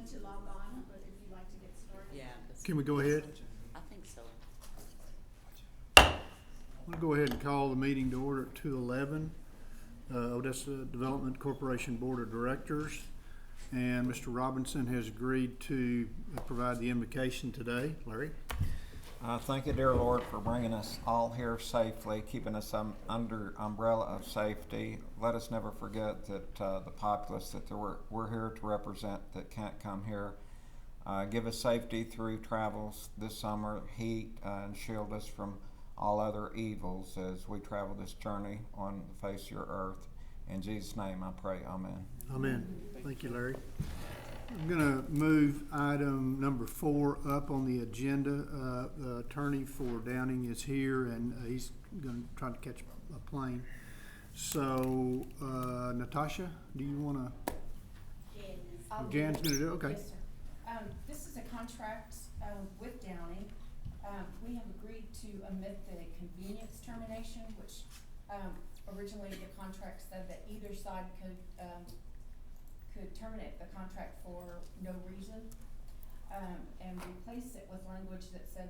moment to log on, but if you'd like to get started. Yeah. Can we go ahead? I think so. We'll go ahead and call the meeting to order at 2:11. Odessa Development Corporation Board of Directors. And Mr. Robinson has agreed to provide the invocation today. Larry? Thank you, dear Lord, for bringing us all here safely, keeping us under umbrella of safety. Let us never forget that the populace that we're here to represent that can't come here. Give us safety through travels this summer, heat, and shield us from all other evils as we travel this journey on the face of your earth. In Jesus' name I pray, amen. Amen. Thank you, Larry. I'm going to move item number 4 up on the agenda. The attorney for Downing is here, and he's going to try to catch a plane. So, Natasha, do you want to? Jan's going to do it? Okay. Yes, sir. This is a contract with Downing. We have agreed to omit the convenience termination, which originally the contract said that either side could terminate the contract for no reason, and replace it with language that said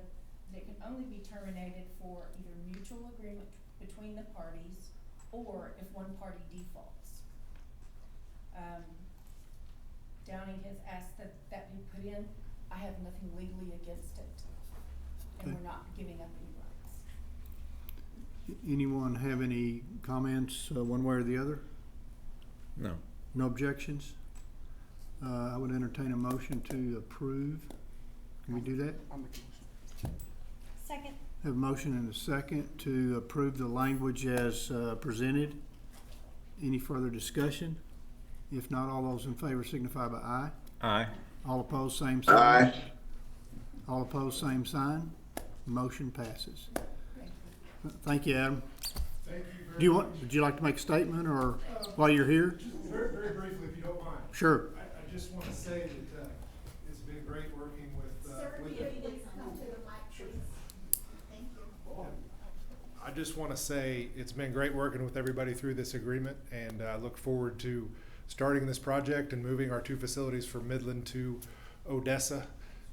that it can only be terminated for either mutual agreement between the parties or if one party defaults. Downing has asked that be put in. I have nothing legally against it, and we're not giving up any rights. Anyone have any comments one way or the other? No. No objections? I would entertain a motion to approve. Can we do that? Second. Have a motion and a second to approve the language as presented. Any further discussion? If not, all those in favor signify by aye. Aye. All opposed, same sign. Aye. All opposed, same sign. Motion passes. Thank you, Adam. Thank you Do you want? Would you like to make a statement, or while you're here? Just very, very briefly, if you don't mind. Sure. I just want to say that it's been great working with. Sir, if you would come to the mic, please. Thank you. I just want to say it's been great working with everybody through this agreement, and I look forward to starting this project and moving our 2 facilities from Midland to Odessa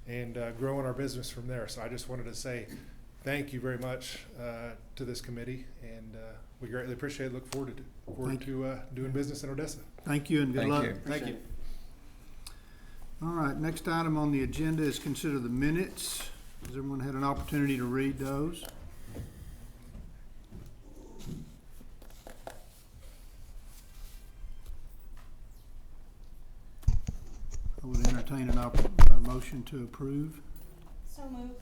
and growing our business from there. So I just wanted to say thank you very much to this committee, and we greatly appreciate it. Look forward to doing business in Odessa. Thank you and good luck. Thank you. All right, next item on the agenda is consider the minutes. Has everyone had an opportunity to read those? I would entertain a motion to approve. So moved.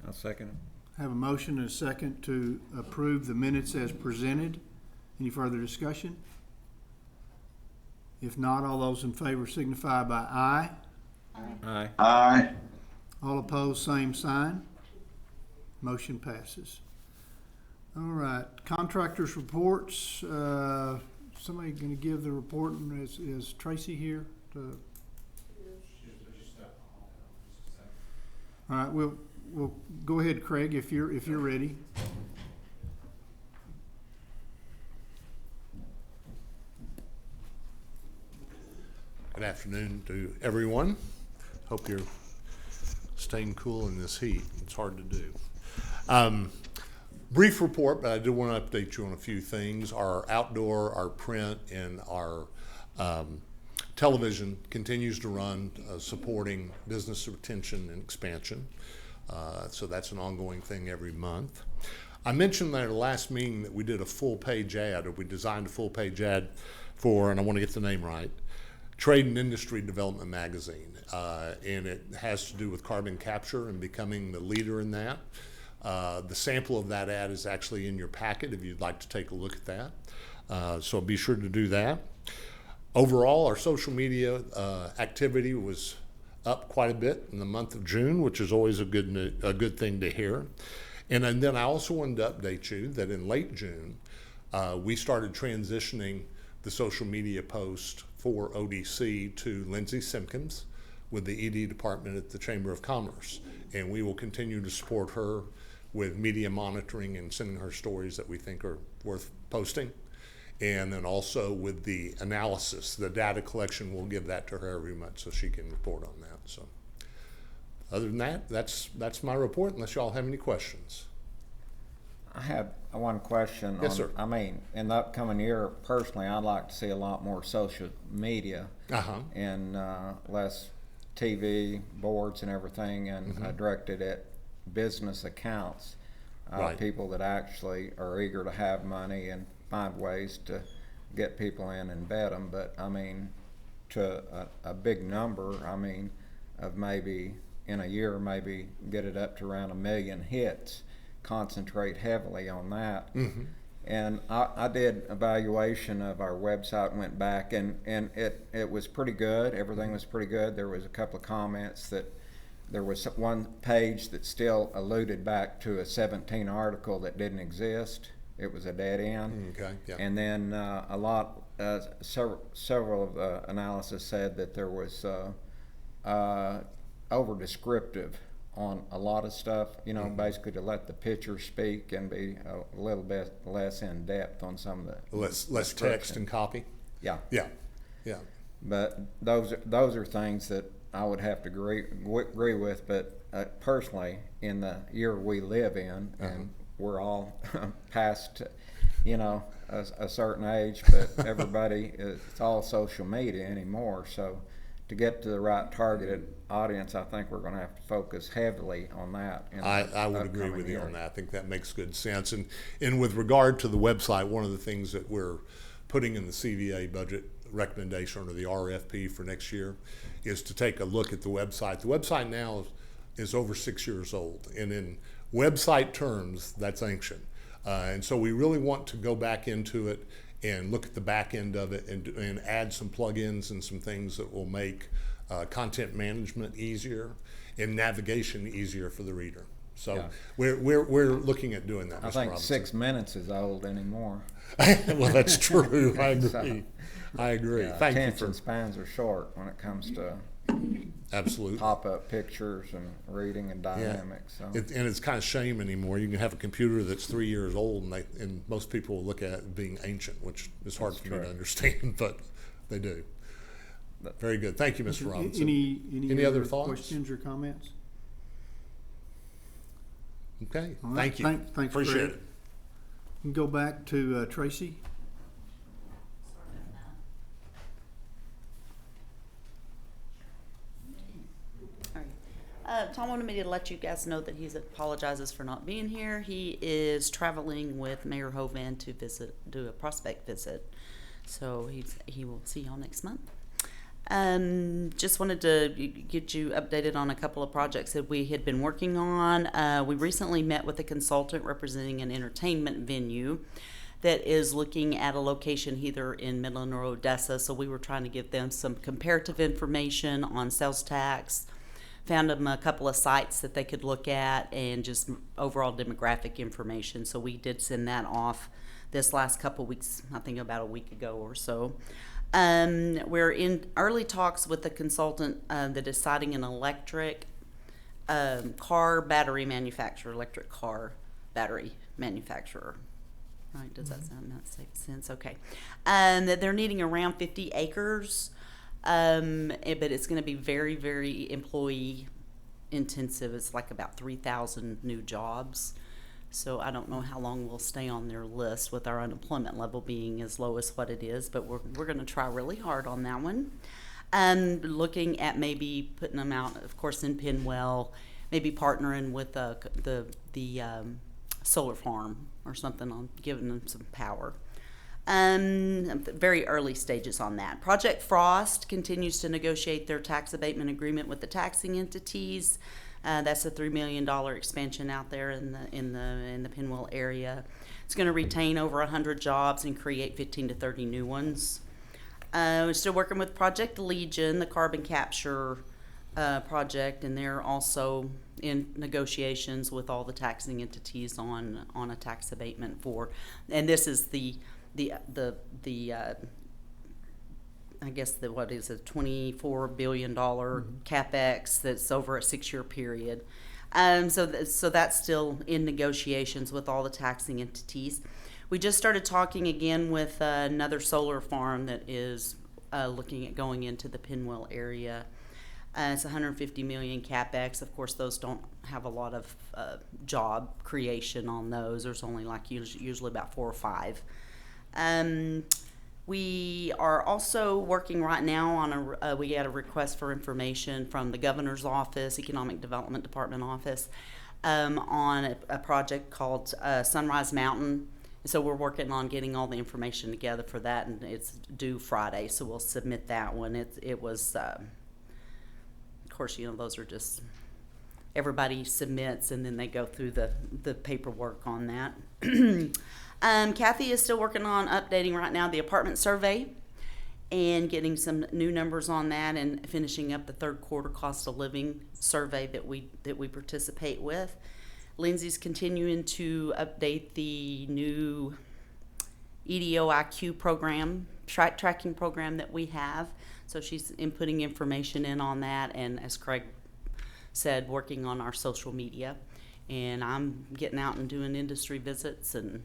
I'll second it. Have a motion and a second to approve the minutes as presented. Any further discussion? If not, all those in favor signify by aye. Aye. Aye. All opposed, same sign. Motion passes. All right, contractors' reports. Somebody going to give the report? Is Tracy here? All right, we'll go ahead, Craig, if you're ready. Good afternoon to everyone. Hope you're staying cool in this heat. It's hard to do. Brief report, but I do want to update you on a few things. Our outdoor, our print, and our television continues to run, supporting business retention and expansion. So that's an ongoing thing every month. I mentioned at our last meeting that we did a full-page ad, or we designed a full-page ad for, and I want to get the name right, Trade and Industry Development Magazine, and it has to do with carbon capture and becoming the leader in that. The sample of that ad is actually in your packet if you'd like to take a look at that. So be sure to do that. Overall, our social media activity was up quite a bit in the month of June, which is always a good thing to hear. And then I also wanted to update you that in late June, we started transitioning the social media post for ODC to Lindsay Simpkins with the ED department at the Chamber of Commerce. And we will continue to support her with media monitoring and sending her stories that we think are worth posting. And then also with the analysis, the data collection, we'll give that to her every month so she can report on that. So other than that, that's my report, unless y'all have any questions. I have one question. Yes, sir. I mean, in the upcoming year, personally, I'd like to see a lot more social media Uh-huh. and less TV boards and everything, and directed at business accounts, Right. people that actually are eager to have money and find ways to get people in and vet them. But I mean, to a big number, I mean, of maybe in a year, maybe get it up to around 1 million hits. Concentrate heavily on that. And I did evaluation of our website, went back, and it was pretty good. Everything was pretty good. There was a couple of comments that there was one page that still alluded back to a 17 article that didn't exist. It was a dead end. Okay, yeah. And then several of the analysis said that there was over descriptive on a lot of stuff, you know, basically to let the picture speak and be a little bit less in depth on some of the Less text description. and copy? Yeah. Yeah, yeah. But those are things that I would have to agree with. But personally, in the year we live in, and we're all past, you know, a certain age, but everybody it's all social media anymore. So to get to the right targeted audience, I think we're going to have to focus heavily on that. I would agree with you year. on that. I think that makes good sense. And with regard to the website, one of the things that we're putting in the CVA budget recommendation under the RFP for next year is to take a look at the website. The website now is over 6 years old, and in website terms, that's ancient. And so we really want to go back into it and look at the back end of it and add some plugins and some things that will make content management easier and navigation easier for the reader. So Yeah. we're looking at doing that, I Mr. think Robinson. 6 minutes is old anymore. Well, that's true. I agree. So, I agree. Yeah, Thank you attention for spans are short when it comes to absolutely. pop-up pictures and reading and dynamics. So. And it's kind of shame anymore. You can have a computer that's 3 years old, and most people will look at it being ancient, which is hard That's for me to true. understand, but they do. Very good. Thank you, Mr. Robinson. Any other thoughts? questions or comments? Okay. All right. Thank you. Thanks, Appreciate Fred. it. We can go back to Tracy. Tom wanted me to let you guys know that he apologizes for not being here. He is traveling with Mayor Hovan to do a prospect visit. So he will see y'all next month. Just wanted to get you updated on a couple of projects that we had been working on. We recently met with a consultant representing an entertainment venue that is looking at a location either in Midland or Odessa. So we were trying to give them some comparative information on sales tax. Found them a couple of sites that they could look at and just overall demographic information. So we did send that off this last couple weeks, I think about a week ago or so. We're in early talks with the consultant that is citing an electric car battery manufacturer, electric car battery manufacturer. Right, does that sound make sense? Okay. That they're needing around 50 acres. But it's going to be very, very employee intensive. It's like about 3,000 new jobs. So I don't know how long we'll stay on their list with our unemployment level being as low as what it is, but we're going to try really hard on that one. Looking at maybe putting them out, of course, in Pinwell, maybe partnering with the solar farm or something on giving them some power. Very early stages on that. Project Frost continues to negotiate their tax abatement agreement with the taxing entities. That's a $3 million expansion out there in the Pinwell area. It's going to retain over 100 jobs and create 15 to 30 new ones. We're still working with Project Legion, the carbon capture project, and they're also in negotiations with all the taxing entities on a tax abatement for. And this is the I guess what is a $24 billion capex that's over a 6-year period. So that's still in negotiations with all the taxing entities. We just started talking again with another solar farm that is looking at going into the Pinwell area. It's 150 million capex. Of course, those don't have a lot of job creation on those. There's only like usually about 4 or 5. We are also working right now on we got a request for information from the governor's office, Economic Development Department office, on a project called Sunrise Mountain. So we're working on getting all the information together for that, and it's due Friday, so we'll submit that one. It was, of course, you know, those are just, everybody submits, and then they go through the paperwork on that. Kathy is still working on updating right now the apartment survey and getting some new numbers on that, and finishing up the third quarter cost of living survey that we participate with. Lindsay's continuing to update the new EDO IQ program, tracking program that we have. So she's inputting information in on that, and as Craig said, working on our social media. And I'm getting out and doing industry visits, and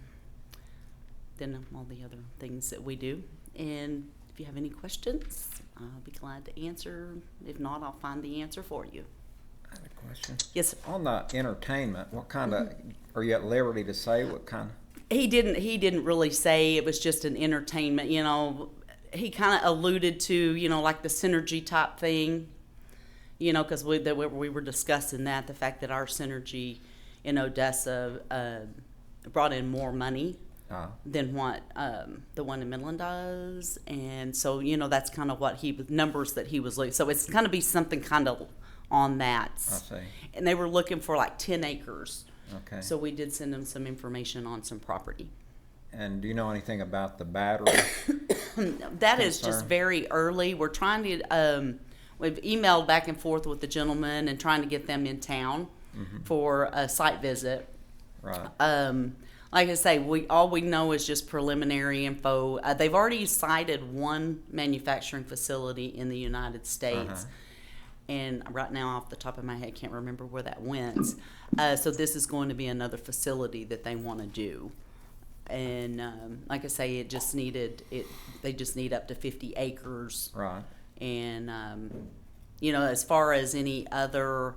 then all the other things that we do. And if you have any questions, I'll be glad to answer. If not, I'll find the answer for you. I have a question. Yes, sir. On the entertainment, what kind of, are you at liberty to say what kind of? He didn't really say. It was just an entertainment, you know. He kind of alluded to, you know, like the synergy type thing, you know, because we were discussing that, the fact that our synergy in Odessa brought in more money than what the one in Midland does. And so, you know, that's kind of what numbers that he was looking. So it's going to be something kind of on that. I see. And they were looking for like 10 acres. Okay. So we did send them some information on some property. And do you know anything about the battery? That is just concern? very early. We're trying to, we've emailed back and forth with the gentleman and trying to get them in town for a site visit. Right. Like I say, all we know is just preliminary info. They've already cited one manufacturing facility in the United States. And right now, off the top of my head, can't remember where that went. So this is going to be another facility that they want to do. And like I say, they just need up to 50 acres. Right. And, you know, as far as any other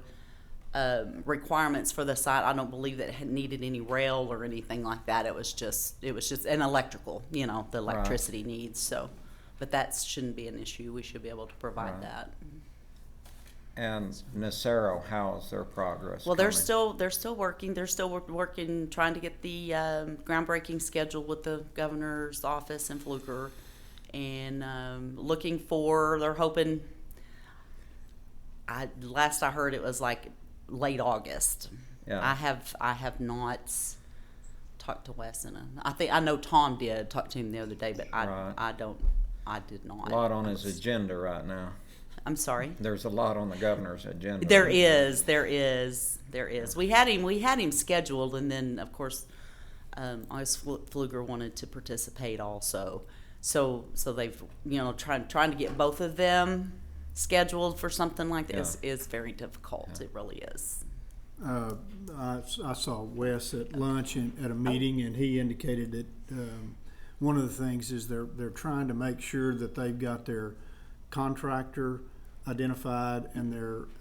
requirements for the site, I don't believe that it needed any rail or anything like that. It was just an electrical, you know, the electricity needs. So, but that shouldn't be an issue. We should be able to provide that. And Nacero, how's their progress? Well, they're coming? still working. They're still working, trying to get the groundbreaking scheduled with the governor's office in Fluker, and they're hoping. Last I heard, it was like late August. Yeah. I have not talked to Wes I know Tom did talk to him the other day, but I did not. A lot on his agenda right now. I'm sorry. There's a lot on the governor's agenda. There is. We had him scheduled, and then of course, Fluger wanted to participate also. So they've, you know, trying to get both of them scheduled for something like this is very difficult. Yeah. It really is. I saw Wes at lunch at a meeting, and he indicated that one of the things is they're trying to make sure that they've got their contractor identified and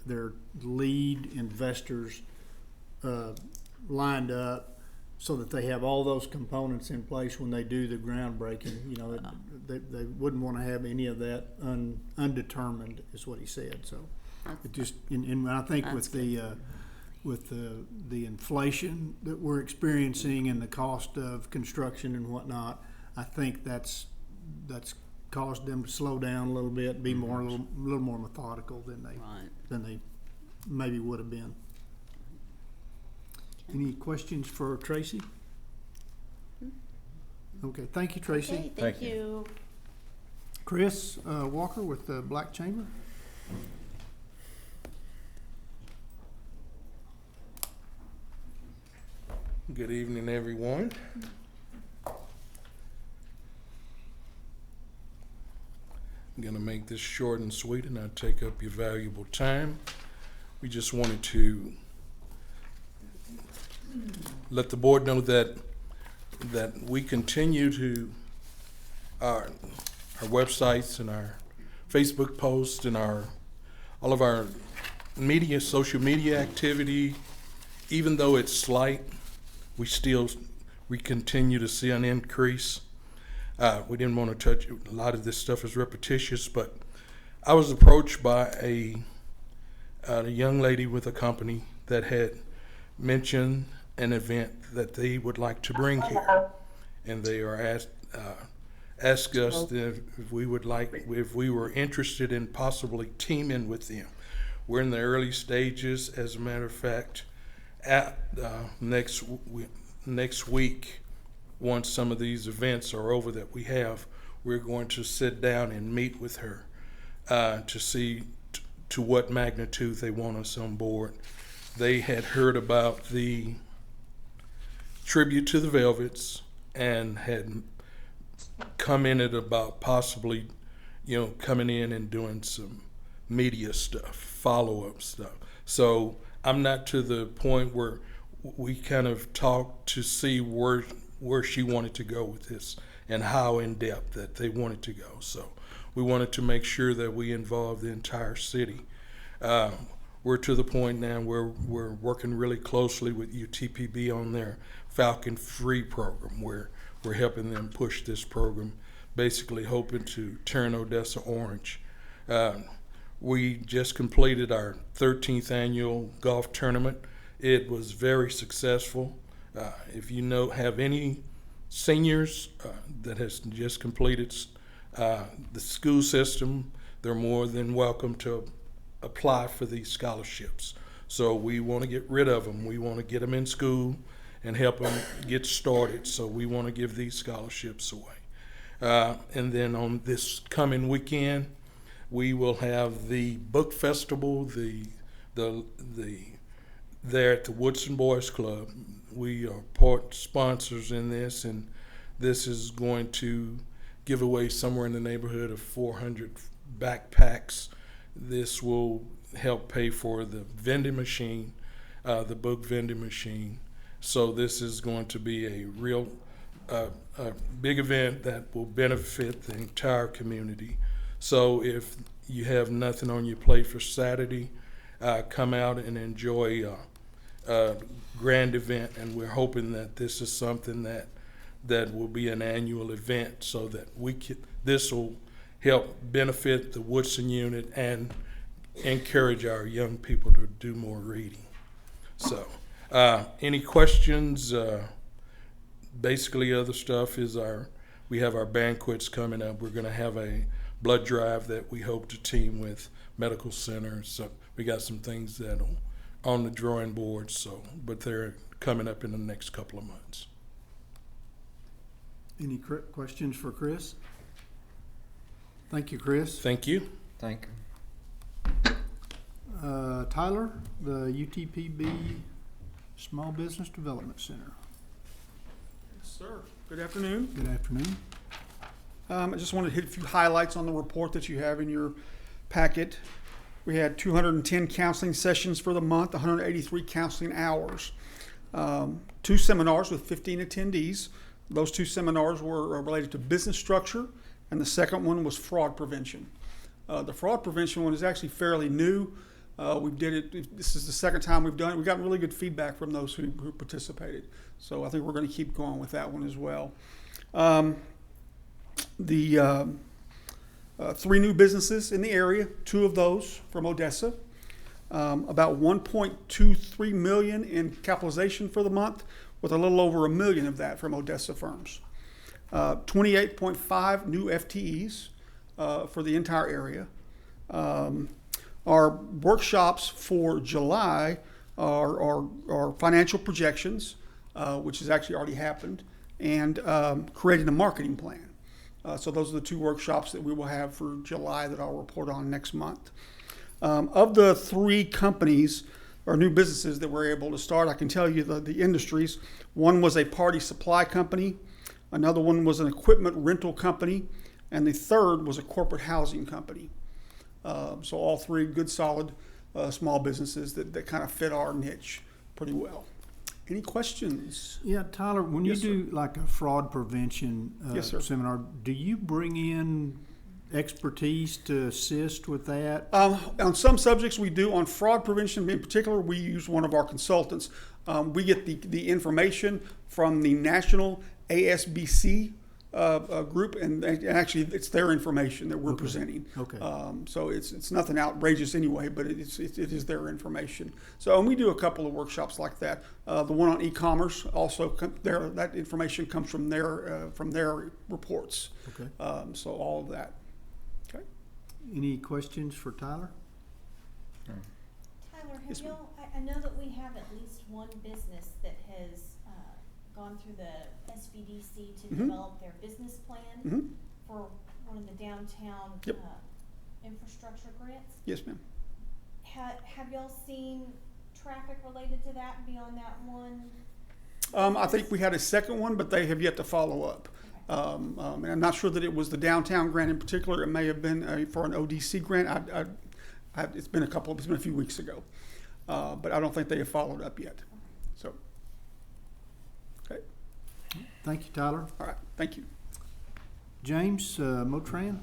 their lead investors lined up, so that they have all those components in place when they do the groundbreaking. You know, they wouldn't want to have any of that undetermined, is what he said. So it just, and I think with the inflation that we're experiencing and the cost of construction and whatnot, I think that's caused them to slow down a little bit, be a little more methodical than they maybe would have been. Any questions for Tracy? Okay, thank you, Tracy. Okay, thank you. Chris Walker with the Black Chamber. Good evening, everyone. I'm going to make this short and sweet and not take up your valuable time. We just wanted to let the board know that that we continue to our websites and our Facebook posts and all of our social media activity, even though it's slight, we continue to see an increase. We didn't want to touch a lot of this stuff is repetitious, but I was approached by a young lady with a company that had mentioned an event that they would like to bring here, and they are asked us if we were interested in possibly teaming with them. We're in the early stages. As a matter of fact, at next week, once some of these events are over that we have, we're going to sit down and meet with her to see to what magnitude they want us on board. They had heard about the tribute to the Velvets and had commented about possibly, coming in and doing some media stuff, follow-up stuff. So I'm not to the point where we kind of talked to see where she wanted to go with this and how in depth that they wanted to go. So we wanted to make sure that we involved the entire city. We're to the point now where we're working really closely with UTPB on their Falcon Free program, where we're helping them push this program, basically hoping to turn Odessa orange. We just completed our 13th annual golf tournament. It was very successful. If you have any seniors that has just completed the school system, they're more than welcome to apply for these scholarships. So we want to get rid of them. We want to get them in school and help them get started. So we want to give these scholarships away. And then on this coming weekend, we will have the book festival, there at the Woodson Boys Club. We are part sponsors in this, and this is going to give away somewhere in the neighborhood of 400 backpacks. This will help pay for the vending machine, the book vending machine. So this is going to be a real a big event that will benefit the entire community. So if you have nothing on your plate for Saturday, come out and enjoy a grand event. And we're hoping that this is something that will be an annual event, so that this will help benefit the Woodson unit and encourage our young people to do more reading. So, any questions? Basically, other stuff is we have our banquets coming up. We're going to have a blood drive that we hope to team with medical centers. So we got some things that are on the drawing board. But they're coming up in the next couple of months. Any questions for Chris? Thank you, Chris. Thank you. Thank you. Tyler, the UTPB Small Business Development Center. Yes, sir. Good afternoon. Good afternoon. I just wanted to hit a few highlights on the report that you have in your packet. We had 210 counseling sessions for the month, 183 counseling hours. 2 seminars with 15 attendees. Those 2 seminars were related to business structure, and the second one was fraud prevention. The fraud prevention one is actually fairly new. We did it. This is the second time we've done it. We got really good feedback from those who participated. So I think we're going to keep going with that one as well. The 3 new businesses in the area, 2 of those from Odessa. About 1.23 million in capitalization for the month, with a little over $1 million of that from Odessa firms. 28.5 new FTEs for the entire area. Our workshops for July are financial projections, which has actually already happened, and creating a marketing plan. So those are the 2 workshops that we will have for July that I'll report on next month. Of the 3 companies or new businesses that we're able to start, I can tell you the industries. One was a party supply company, another one was an equipment rental company, and the third was a corporate housing company. So all 3 good, solid, small businesses that kind of fit our niche pretty well. Any questions? Yeah, Tyler, when you Yes, sir. do like a fraud prevention Yes, sir. seminar, do you bring in expertise to assist with that? On some subjects we do. On fraud prevention in particular, we use one of our consultants. We get the information from the National ASBC group, and actually it's their information that we're presenting. Okay. So it's nothing outrageous anyway, but it is their information. So, and we do a couple of workshops like that. The one on e-commerce also, that information comes from their reports. Okay. So all of that. Okay. Any questions for Tyler? Tyler, Yes, have ma'am. y'all, I know that we have at least one business that has, gone through the SBDC to Mhm. develop their business plan Mhm. for one of the downtown, Yep. infrastructure grants. Yes, ma'am. Have y'all seen traffic related to that beyond that one? I think we had a second one, but they have yet to follow up. And I'm not sure that it was the downtown grant in particular. It may have been for an ODC grant. It's been a few weeks ago. But I don't think they have followed up yet. So, okay. Thank you, Tyler. All right. Thank you. James, Motran?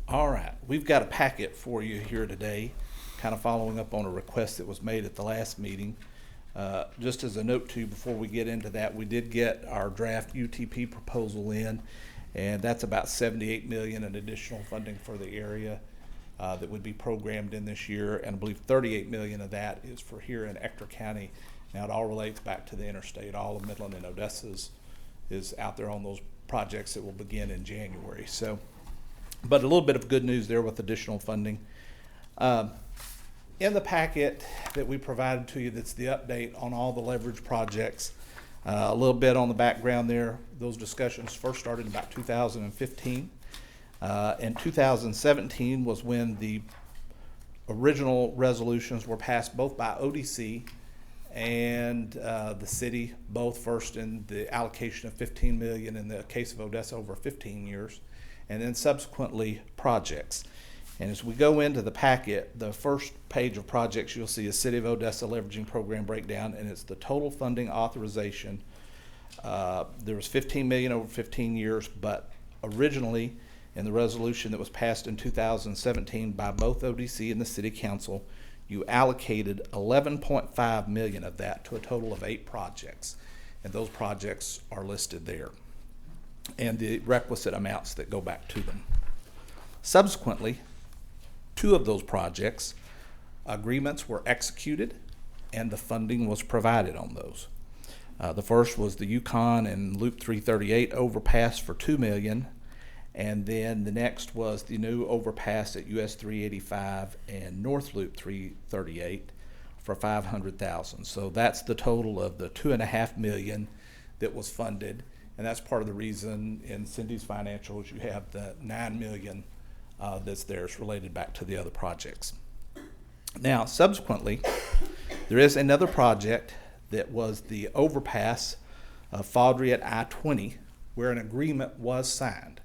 All right, we've got a packet for you here today, kind of following up on a request that was made at the last meeting. Just as a note too, before we get into that, we did get our draft UTP proposal in, and that's about $78 million in additional funding for the area that would be programmed in this year, and I believe $38 million of that is for here in Ector County. Now it all relates back to the interstate. All of Midland and Odessa is out there on those projects that will begin in January. So. But a little bit of good news there with additional funding. In the packet that we provided to you, that's the update on all the leverage projects. A little bit on the background there. Those discussions first started in about 2015. And 2017 was when the original resolutions were passed both by ODC and the city, both first in the allocation of $15 million in the case of Odessa over 15 years. And then subsequently projects. And as we go into the packet, the first page of projects you'll see is City of Odessa Leveraging Program Breakdown, and it's the total funding authorization. There was $15 million over 15 years, but originally in the resolution that was passed in 2017 by both ODC and the City Council, you allocated $11.5 million of that to a total of 8 projects. And those projects are listed there, and the requisite amounts that go back to them. Subsequently, 2 of those projects, agreements were executed and the funding was provided on those. The first was the Yukon and Loop 338 overpass for $2 million, and then the next was the new overpass at US 385 and North Loop 338 for $500,000. So that's the total of the $2.5 million that was funded. And that's part of the reason in Cindy's financials you have the $9 million that's there. It's related back to the other projects. Now, subsequently, there is another project that was the overpass of Faudree at I-20, where an agreement was signed.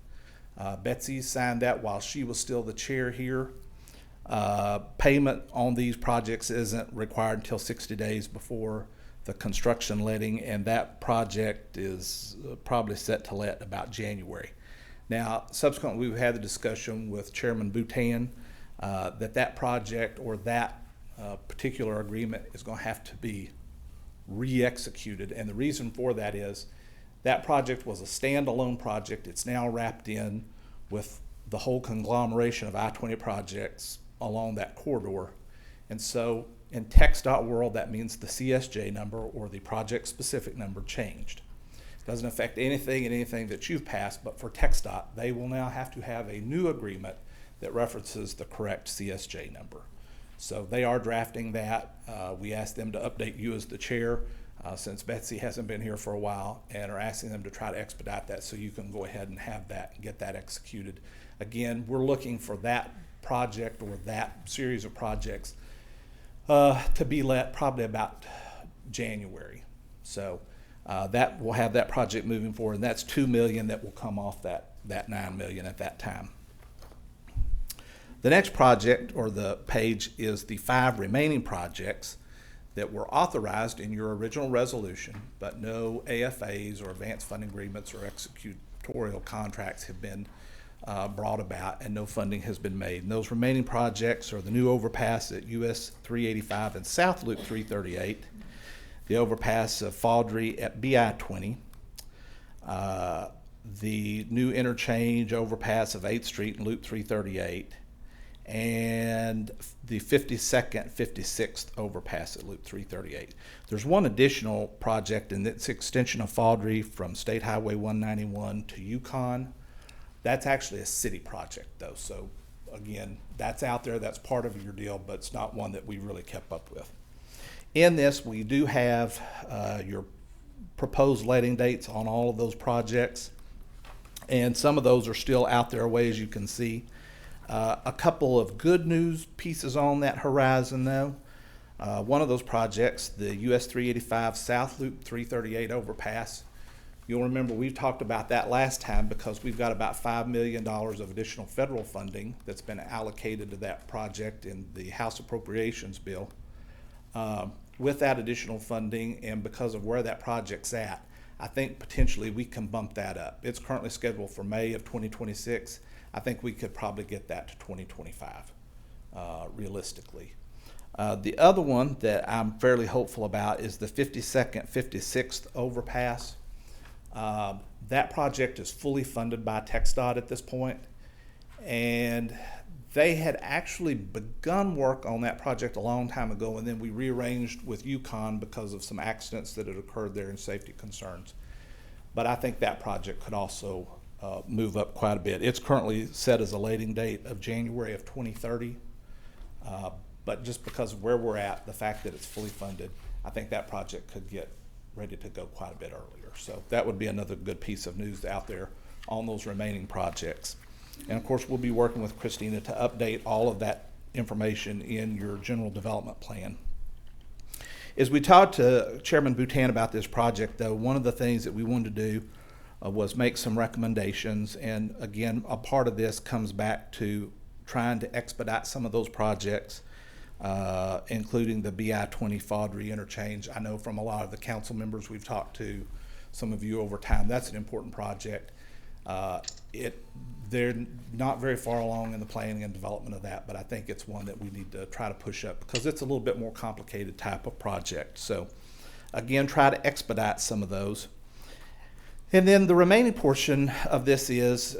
Betsy signed that while she was still the chair here. Payment on these projects isn't required until 60 days before the construction letting, and that project is probably set to let about January. Now, subsequently, we've had the discussion with Chairman Boutan that project or that particular agreement is going to have to be re-executed, and the reason for that is that project was a standalone project. It's now wrapped in with the whole conglomeration of I-20 projects along that corridor, and so in TxDOT world, that means the CSJ number or the project-specific number changed. It doesn't affect anything that you've passed, but for TxDOT, they will now have to have a new agreement that references the correct CSJ number. So they are drafting that. We asked them to update you as the chair since Betsy hasn't been here for a while, and are asking them to try to expedite that so you can go ahead and have that and get that executed. Again, we're looking for that project or that series of projects to be let probably about January. So that will have that project moving forward, and that's $2 million that will come off that $9 million at that time. The next project, or the page, is the 5 remaining projects that were authorized in your original resolution, but no AFAs or advanced funding agreements or executorial contracts have been brought about, and no funding has been made. And those remaining projects are the new overpass at US 385 and South Loop 338, the overpass of Faudree at BI 20, the new interchange overpass of 8th Street and Loop 338, and the 52nd, 56th overpass at Loop 338. There's one additional project, and it's extension of Faudree from State Highway 191 to Yukon. That's actually a city project, though. So again, that's out there. That's part of your deal, but it's not one that we really kept up with. In this, we do have your proposed letting dates on all of those projects, and some of those are still out there away, as you can see. A couple of good news pieces on that horizon, though. One of those projects, the US 385 South Loop 338 overpass, you'll remember we talked about that last time because we've got about $5 million of additional federal funding that's been allocated to that project in the House Appropriations Bill. With that additional funding, and because of where that project's at, I think potentially we can bump that up. It's currently scheduled for May of 2026. I think we could probably get that to 2025, realistically. The other one that I'm fairly hopeful about is the 52nd, 56th overpass. That project is fully funded by TxDOT at this point, and they had actually begun work on that project a long time ago, and then we rearranged with Yukon because of some accidents that had occurred there and safety concerns. But I think that project could also move up quite a bit. It's currently set as a letting date of January of 2030, but just because of where we're at, the fact that it's fully funded, I think that project could get ready to go quite a bit earlier. So that would be another good piece of news out there on those remaining projects. And of course, we'll be working with Christina to update all of that information in your general development plan. As we talked to Chairman Boutan about this project, though, one of the things that we wanted to do was make some recommendations. And again, a part of this comes back to trying to expedite some of those projects, including the BI 20 Faudree interchange. I know from a lot of the council members we've talked to, some of you over time, that's an important project. They're not very far along in the planning and development of that, but I think it's one that we need to try to push up because it's a little bit more complicated type of project. So again, try to expedite some of those. And then the remaining portion of this is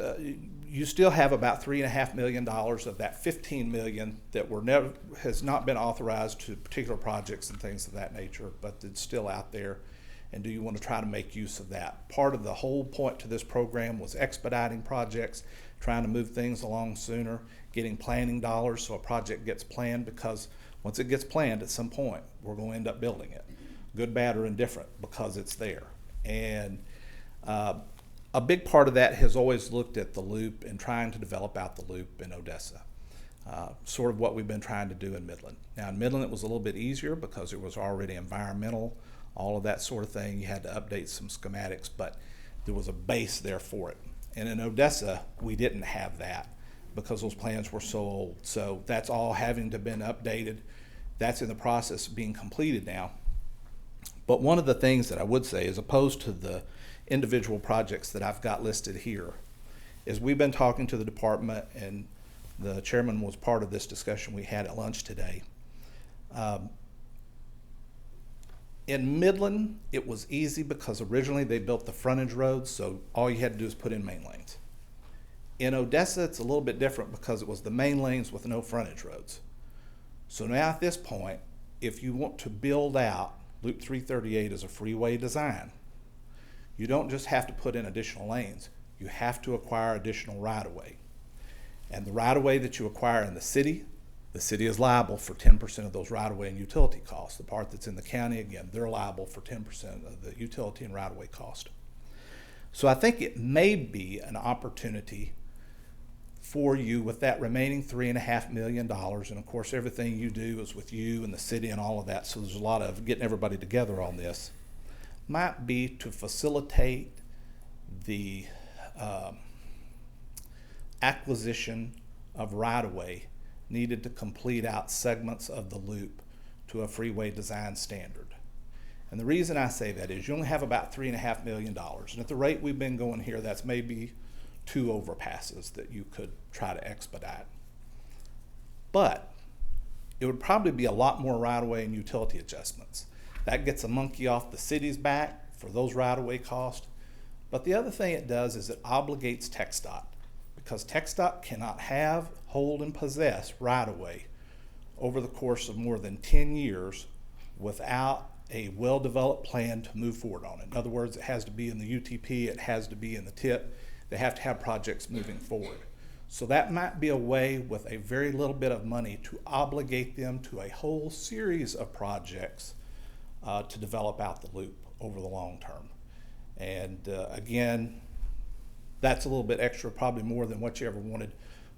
you still have about $3.5 million of that $15 million that has not been authorized to particular projects and things of that nature, but it's still out there. And do you want to try to make use of that? Part of the whole point to this program was expediting projects, trying to move things along sooner, getting planning dollars so a project gets planned, because once it gets planned at some point, we're going to end up building it, good, bad, or indifferent, because it's there. And a big part of that has always looked at the loop and trying to develop out the loop in Odessa, sort of what we've been trying to do in Midland. Now in Midland it was a little bit easier because it was already environmental, all of that sort of thing. You had to update some schematics, but there was a base there for it. And in Odessa, we didn't have that because those plans were so old. So that's all having to been updated. That's in the process of being completed now. But one of the things that I would say, as opposed to the individual projects that I've got listed here, is we've been talking to the department, and the chairman was part of this discussion we had at lunch today. In Midland, it was easy because originally they built the frontage roads, so all you had to do is put in main lanes. In Odessa, it's a little bit different because it was the main lanes with no frontage roads. So now at this point, if you want to build out Loop 338 as a freeway design, you don't just have to put in additional lanes, you have to acquire additional right-of-way. And the right-of-way that you acquire in the city is liable for 10% of those right-of-way and utility costs. The part that's in the county, again, they're liable for 10% of the utility and right-of-way cost. So I think it may be an opportunity for you with that remaining $3.5 million, and of course everything you do is with you and the city and all of that, so there's a lot of getting everybody together on this, might be to facilitate the acquisition of right-of-way needed to complete out segments of the loop to a freeway design standard. And the reason I say that is you only have about $3.5 million. And at the rate we've been going here, that's maybe 2 overpasses that you could try to expedite. But it would probably be a lot more right-of-way and utility adjustments. That gets a monkey off the city's back for those right-of-way costs. But the other thing it does is it obligates TxDOT, because TxDOT cannot have, hold, and possess right-of-way over the course of more than 10 years without a well-developed plan to move forward on it. In other words, it has to be in the UTP, it has to be in the TIP. They have to have projects moving forward. So that might be a way with a very little bit of money to obligate them to a whole series of projects to develop out the loop over the long term. And again, that's a little bit extra, probably more than what you ever wanted,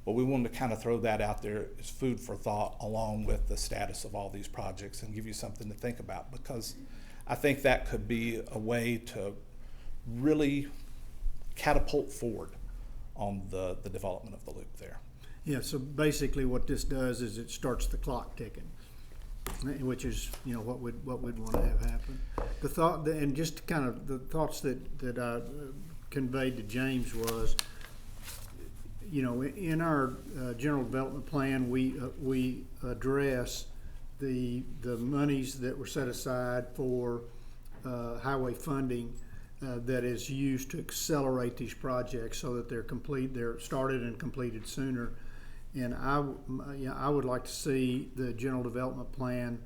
but we wanted to kind of throw that out there as food for thought along with the status of all these projects and give you something to think about, because I think that could be a way to really catapult forward on the development of the loop there. Yeah, so basically what this does is it starts the clock ticking, which is, you know, what we'd want to have happen. The thought, and just kind of the thoughts that I conveyed to James was, you know, in our general development plan, we address the monies that were set aside for highway funding that is used to accelerate these projects so that they're started and completed sooner. And I would like to see the general development plan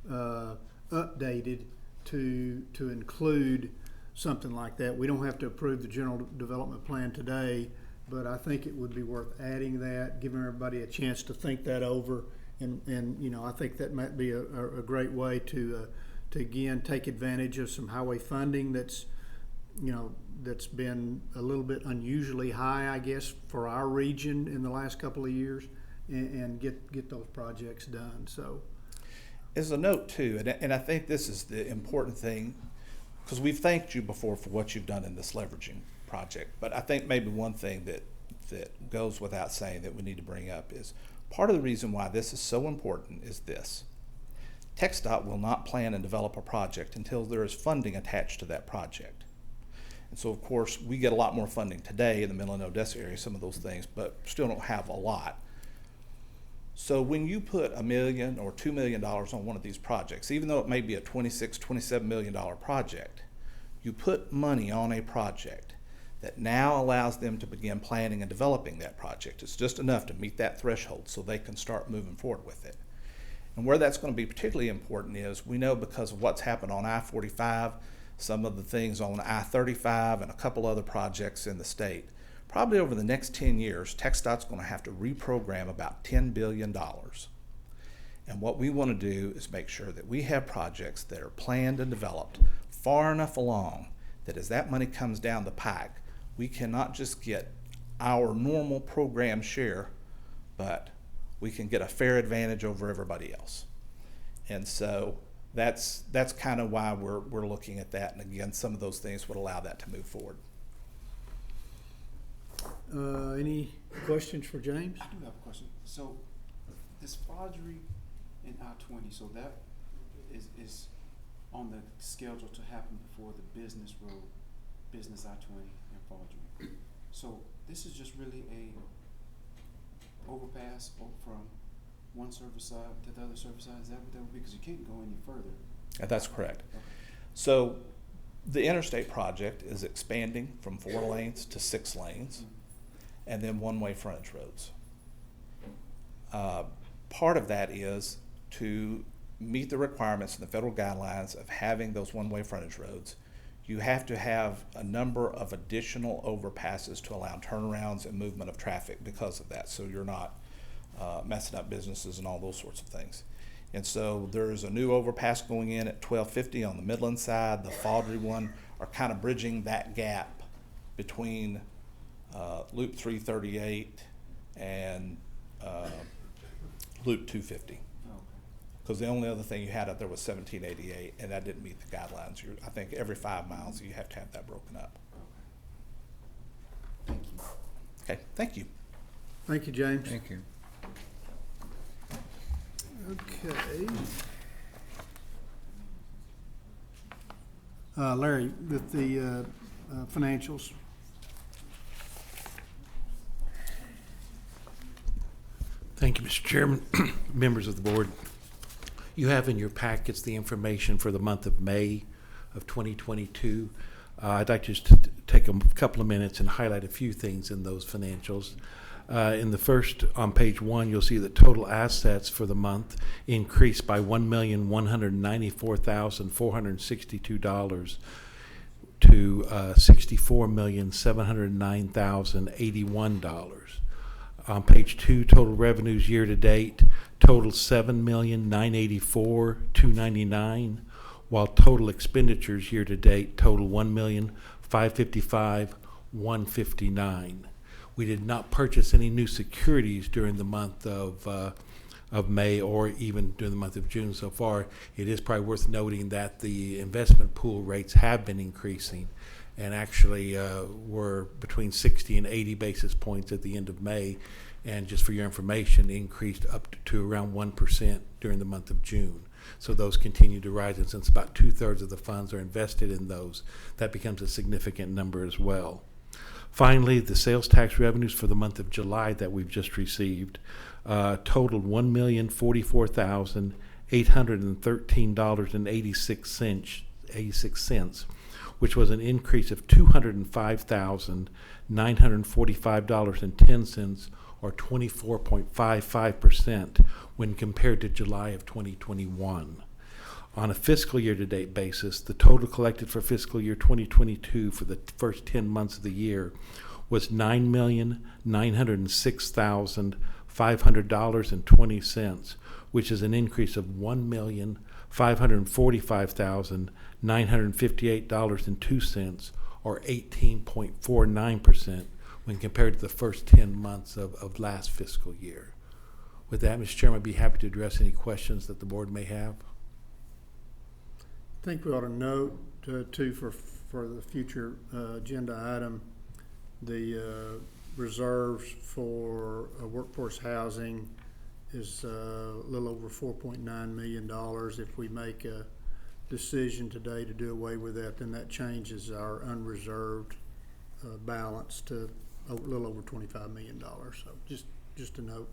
updated to include something like that. We don't have to approve the general development plan today, but I think it would be worth adding that, giving everybody a chance to think that over. And you know, I think that might be a great way to again take advantage of some highway funding that's, you know, that's been a little bit unusually high, I guess, for our region in the last couple of years, and get those projects done. So, as a note too, and I think this is the important thing, because we've thanked you before for what you've done in this leveraging project, but I think maybe one thing that goes without saying that we need to bring up is part of the reason why this is so important is this. TxDOT will not plan and develop a project until there is funding attached to that project. And so, of course, we get a lot more funding today in the Midland, Odessa area, some of those things, but still don't have a lot. So when you put $1 million or $2 million on one of these projects, even though it may be a $26, $27 million project, you put money on a project that now allows them to begin planning and developing that project. It's just enough to meet that threshold so they can start moving forward with it. And where that's going to be particularly important is we know because of what's happened on I-45, some of the things on I-35 and a couple other projects in the state, probably over the next 10 years, TxDOT's going to have to reprogram about $10 billion. And what we want to do is make sure that we have projects that are planned and developed far enough along that as that money comes down the pike, we cannot just get our normal program share, but we can get a fair advantage over everybody else. And so that's kind of why we're looking at that. And again, some of those things would allow that to move forward. Any questions for James? I do have a question. So this Faudree and I-20, so that is on the schedule to happen before the business road, business I-20 and Faudree. So this is just really a overpass from one service side to the other service side. Is that what that would be? Because you can't go any further. That's correct. Okay. So the interstate project is expanding from 4 lanes to 6 lanes, and then one-way frontage roads. Part of that is to meet the requirements in the federal guidelines of having those one-way frontage roads. You have to have a number of additional overpasses to allow turnarounds and movement of traffic because of that, so you're not messing up businesses and all those sorts of things. And so there's a new overpass going in at 1250 on the Midland side. The Faudree one are kind of bridging that gap between Loop 338 and Loop 250. Because the only other thing you had out there was 1788, and that didn't meet the guidelines. I think every 5 miles you have to have that broken up. Thank you. Okay, thank you. Thank you, James. Thank you. Okay. Larry, with the financials. Thank you, Mr. Chairman, members of the board. You have in your packets the information for the month of May of 2022. I'd like to just take a couple of minutes and highlight a few things in those financials. In the first, on page 1, you'll see that total assets for the month increased by $1,194,462 to $64,709,081. On page 2, total revenues year to date total $7,984,299, while total expenditures year to date total $1,555,159. We did not purchase any new securities during the month of May or even during the month of June so far. It is probably worth noting that the investment pool rates have been increasing and actually were between 60 and 80 basis points at the end of May, and just for your information, increased up to around 1% during the month of June. So those continue to rise, and since about 2/3 of the funds are invested in those, that becomes a significant number as well. Finally, the sales tax revenues for the month of July that we've just received totaled $1,044,813.86, which was an increase of $205,945.10, or 24.55% when compared to July of 2021. On a fiscal year-to-date basis, the total collected for fiscal year 2022 for the first 10 months of the year was $9,906,500.20, which is an increase of $1,545,958.02, or 18.49% when compared to the first 10 months of last fiscal year. With that, Mr. Chairman, I'd be happy to address any questions that the board may have. I think we ought to note, too, for the future agenda item, the reserves for workforce housing is a little over $4.9 million. If we make a decision today to do away with that, then that changes our unreserved balance to a little over $25 million. So just a note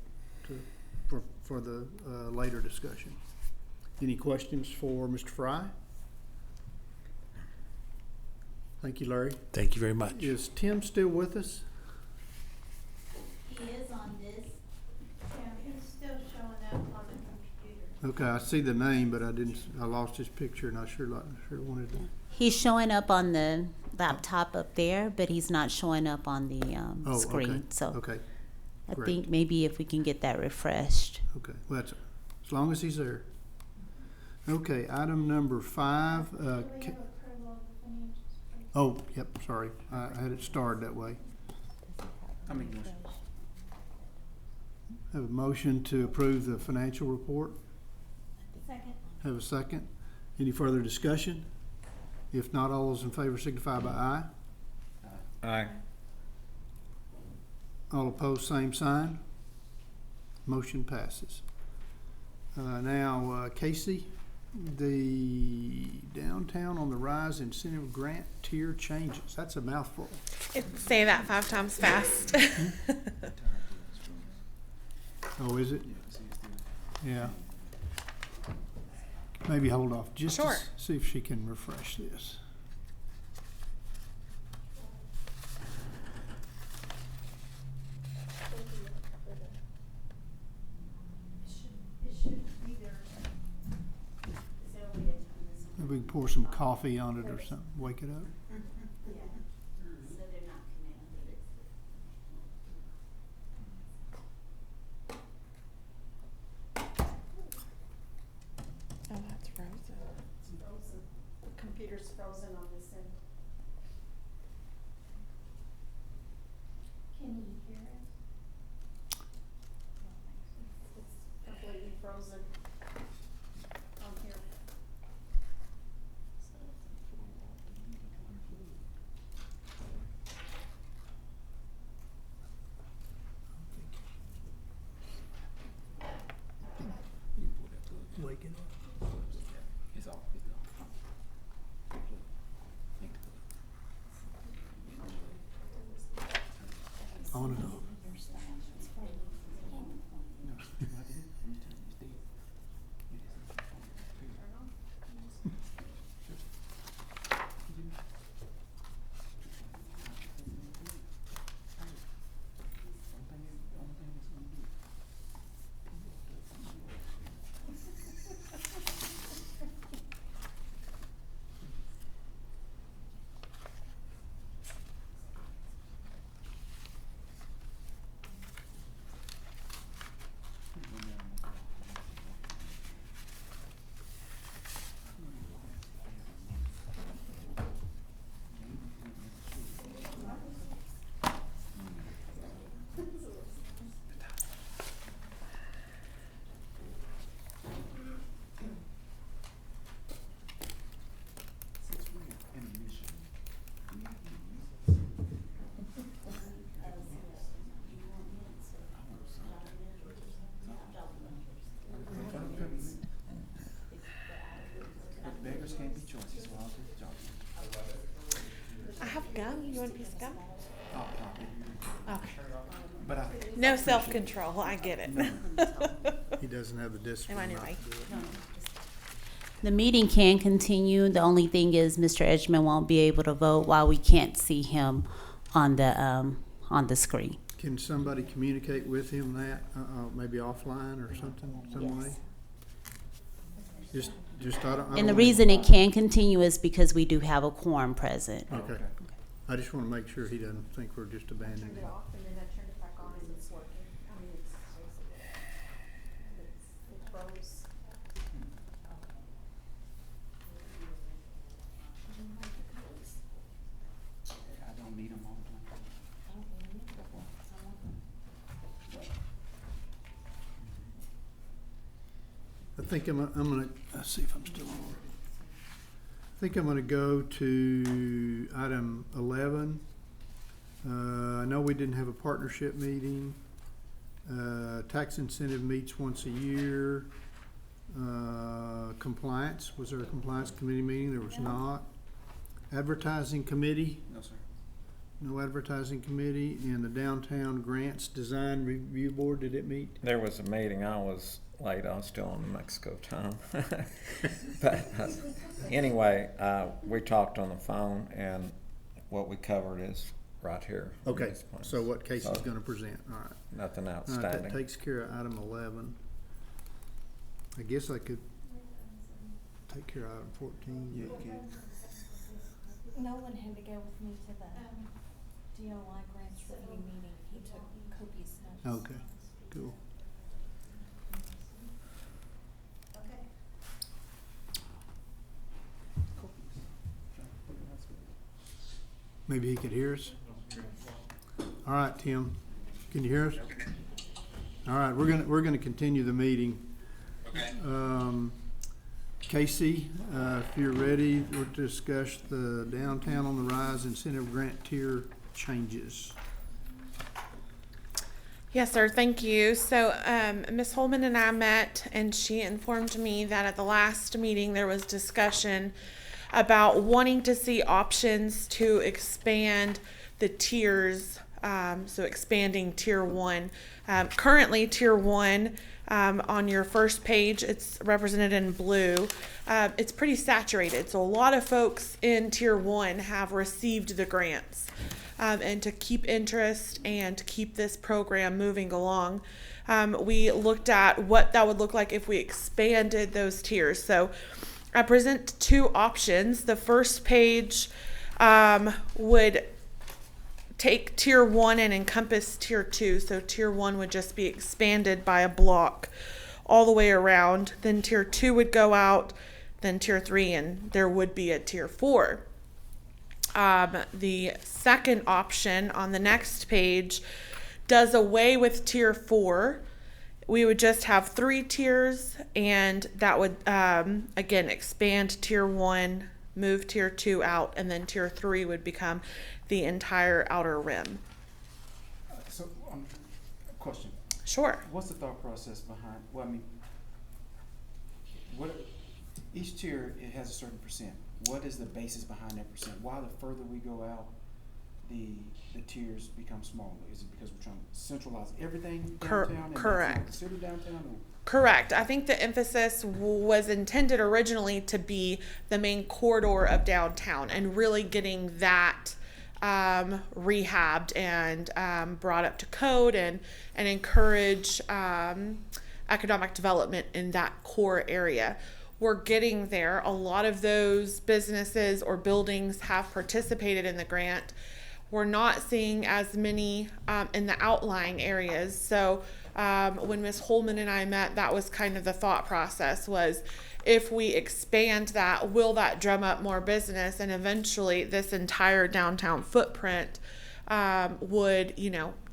for the later discussion. Any questions for Mr. Fry? Thank you, Larry. Thank you very much. Is Tim still with us? He is on this. Yeah, he's still showing up on the computer. Okay, I see the name, but I lost his picture, and I sure wanted to. He's showing up on the laptop up there, but he's not showing up on the screen. Okay. So Okay. I Great. think maybe if we can get that refreshed. Okay, well, that's, as long as he's there. Okay, item number 5. Do we have approval of the financials? Oh, yep, sorry. I had it starred that way. I make motion. Have a motion to approve the financial report. Second. Have a second. Any further discussion? If not, all those in favor signify by aye. Aye. All opposed, same sign. Motion passes. Now, Casey, the Downtown on the Rise incentive grant tier changes. That's a mouthful. Say that 5 times fast. Oh, is it? Yeah, see, it's there. Yeah. Maybe hold off just to Sure. see if she can refresh this. It should be there. Is there a way to turn this on? Maybe we can pour some coffee on it or something, wake it up. Yeah. So they're not commanded. Oh, that's frozen. It's frozen. The computer's frozen on this end. Can you hear it? It's completely frozen on here. On and off. Your stuff. It's from Hand Point. No, let me tell you, it's dead. It is. But beggars can't be choosers, so I'll take the job. I have gum. You want a piece of gum? I'll pop it. Okay. But I. No self-control. I get it. He doesn't have the discipline. Am I not right? to do it. The meeting can continue. The only thing is Mr. Edgman won't be able to vote while we can't see him on the screen. Can somebody communicate with him that, maybe offline or something, some way? Just, I don't. And the reason it can continue is because we do have a quorum present. Okay. I just wanna make sure he doesn't think we're just abandoning him. off and then I turned it back on and it's working. I mean, it froze. I don't need them all the time. I think I'm gonna, let's see if I'm still on. I think I'm gonna go to item 11. I know we didn't have a partnership meeting. Tax incentive meets once a year. Compliance, was there a compliance committee meeting? There was not. Advertising committee, No, sir. no advertising committee. And the downtown grants design review board, did it meet? There was a meeting, I was late, I was still on Mexico time. But anyway, we talked on the phone and what we covered is right here. in Okay, these points. so what Casey's So, gonna present, all right. Nothing All right, outstanding. that takes care of item 11. I guess I could take care of item 14. Yeah, you can. Nolan had to go with me to the DOI grants review meeting. He took copious notes. Okay, cool. Maybe he could hear us? All right, Tim, can you hear us? All right, we're gonna continue the meeting. Casey, if you're ready, we'll discuss the Downtown on the Rise incentive grant tier changes. Yes, sir. Thank you. So, Ms. Holman and I met, and she informed me that at the last meeting there was discussion about wanting to see options to expand the tiers. So expanding tier 1. Currently, tier 1 on your first page, it's represented in blue. It's pretty saturated. So a lot of folks in tier 1 have received the grants. And to keep interest and to keep this program moving along, we looked at what that would look like if we expanded those tiers. So I present two options. The first page would take tier 1 and encompass tier 2. So tier 1 would just be expanded by a block all the way around. Then tier 2 would go out, then tier 3, and there would be a tier 4. The second option on the next page does away with tier 4. We would just have 3 tiers, and that would, again, expand tier 1, move tier 2 out, and then tier 3 would become the entire outer rim. So, question. Sure. What's the thought process behind, well, I mean, what, each tier, it has a certain percent. What is the basis behind that percent? Why the further we go out, the tiers become smaller? Is it because we're trying to centralize everything Cor- downtown and correct. not consider downtown? Or? Correct. I think the emphasis was intended originally to be the main corridor of downtown and really getting that rehabbed and brought up to code and encourage economic development in that core area. We're getting there. A lot of those businesses or buildings have participated in the grant. We're not seeing as many in the outlying areas. So when Ms. Holman and I met, that was kind of the thought process was, if we expand that, will that drum up more business? And eventually this entire downtown footprint would,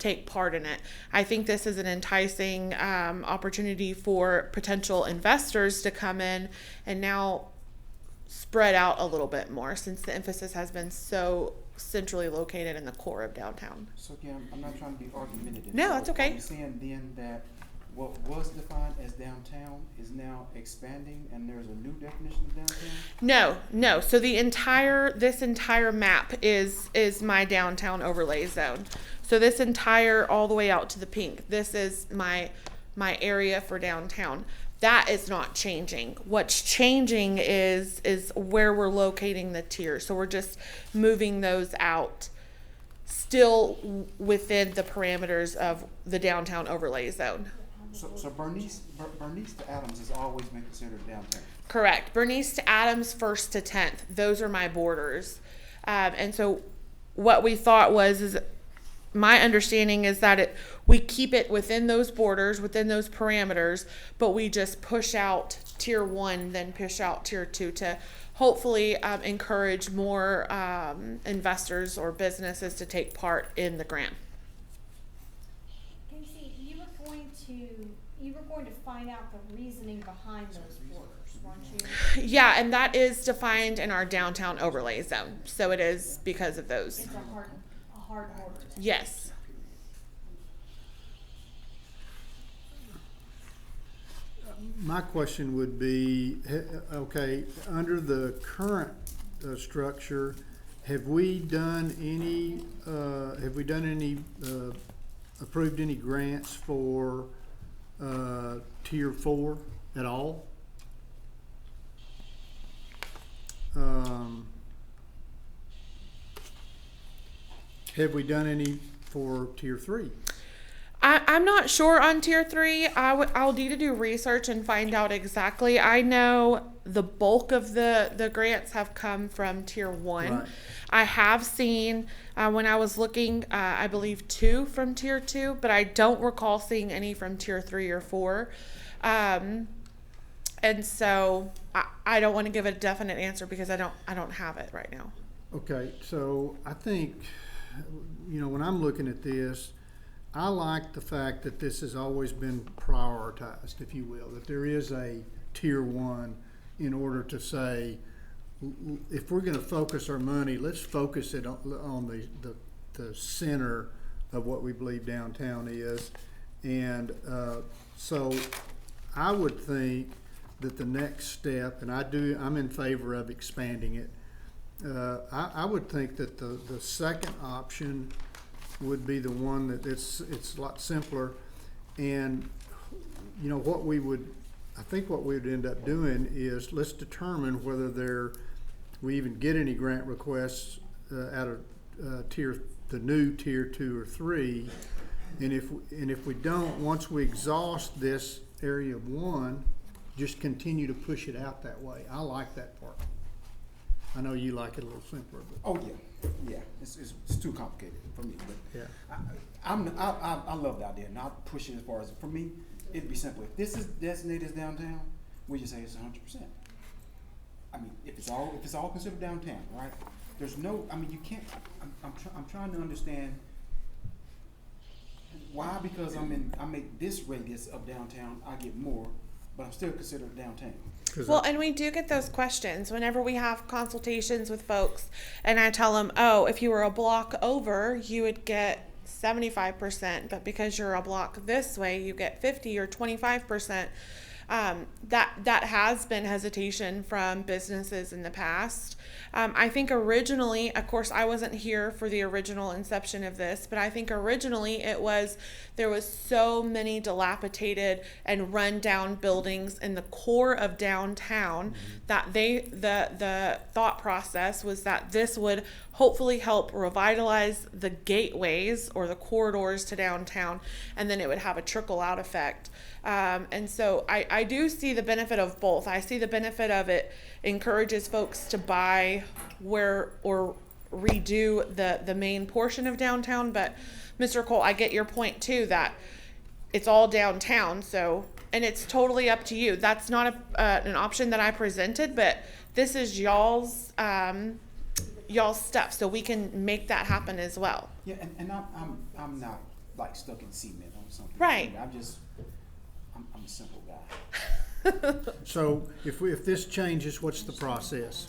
take part in it. I think this is an enticing opportunity for potential investors to come in and now spread out a little bit more, since the emphasis has been so centrally located in the core of downtown. So again, I'm not trying to be argumentative. No, that's okay. Are you saying then that what was defined as downtown is now expanding and there's a new definition of downtown? No. So this entire map is my downtown overlay zone. So this entire, all the way out to the pink, this is my area for downtown. That is not changing. What's changing is where we're locating the tiers. So we're just moving those out, still within the parameters of the downtown overlay zone. So Bernice to Adams has always been considered downtown. Correct. Bernice to Adams, 1st to 10th. Those are my borders. And so what we thought is my understanding is that we keep it within those borders, within those parameters, but we just push out tier 1, then push out tier 2 to hopefully encourage more investors or businesses to take part in the grant. Casey, you were going to find out the reasoning behind those borders, weren't you? Yeah, and that is defined in our downtown overlay zone. So it is because of those. It's a hard border. Yes. My question would be, okay, under the current structure, have we done any approved any grants for tier 4 at all? Have we done any for tier 3? I'm not sure on tier 3. I'll need to do research and find out exactly. I know the bulk of the grants have come from tier 1. Right. I have seen when I was looking, I believe 2 from tier 2, but I don't recall seeing any from tier 3 or 4. And so I don't want to give a definite answer because I don't have it right now. Okay, so I think, when I'm looking at this, I like the fact that this has always been prioritized, if you will, that there is a tier 1 in order to say, if we're going to focus our money, let's focus it on the center of what we believe downtown is. And so I would think that the next step, and I'm in favor of expanding it. I would think that the second option would be the one that it's a lot simpler. And what we would end up doing is, let's determine whether we even get any grant requests out of the new tier 2 or 3. And if we don't, once we exhaust this area 1, just continue to push it out that way. I like that part. I know you like it a little simpler, but. Oh yeah. It's too complicated for me. But Yeah. I love the idea, not push it as far as, for me, it'd be simple. If this is designated as downtown, we just say it's 100%. I mean, if it's all considered downtown, right? There's no, you can't. I'm trying to understand why, because I'm in this radius of downtown, I get more, but I'm still considered downtown. Well, and we do get those questions whenever we have consultations with folks, and I tell them, oh, if you were a block over, you would get 75%, but because you're a block this way, you get 50 or 25%. That has been hesitation from businesses in the past. I think originally, of course, I wasn't here for the original inception of this, but I think originally there was so many dilapidated and run-down buildings in the core of downtown that the thought process was that this would hopefully help revitalize the gateways or the corridors to downtown, and then it would have a trickle-out effect. And so I do see the benefit of both. I see the benefit of it encourages folks to buy where or redo the main portion of downtown. But Mr. Cole, I get your point too, that it's all downtown. So, and it's totally up to you. That's not an option that I presented, but this is y'all's stuff. So we can make that happen as well. Yeah, and I'm not like stuck in cement on something. Right. I'm a simple guy. So if this changes, what's the process?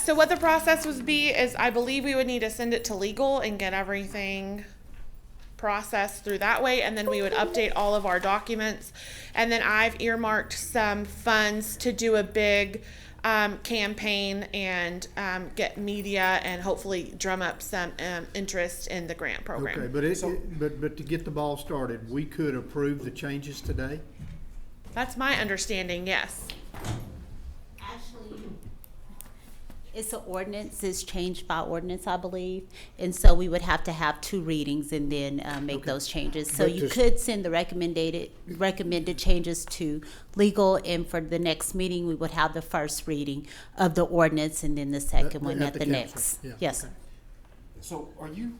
So what the process would be is I believe we would need to send it to legal and get everything processed through that way, and then we would update all of our documents. And then I've earmarked some funds to do a big campaign and get media and hopefully drum up some interest in the grant program. Okay, but to get the ball started, we could approve the changes today? That's my understanding, yes. Actually, it's an ordinance, it's changed by ordinance, I believe. And so we would have to have 2 readings and then make those changes. So But you just- could send the recommended changes to legal, and for the next meeting, we would have the first reading of the ordinance and then the second one at the council. next. Yeah, Yes. okay. So are you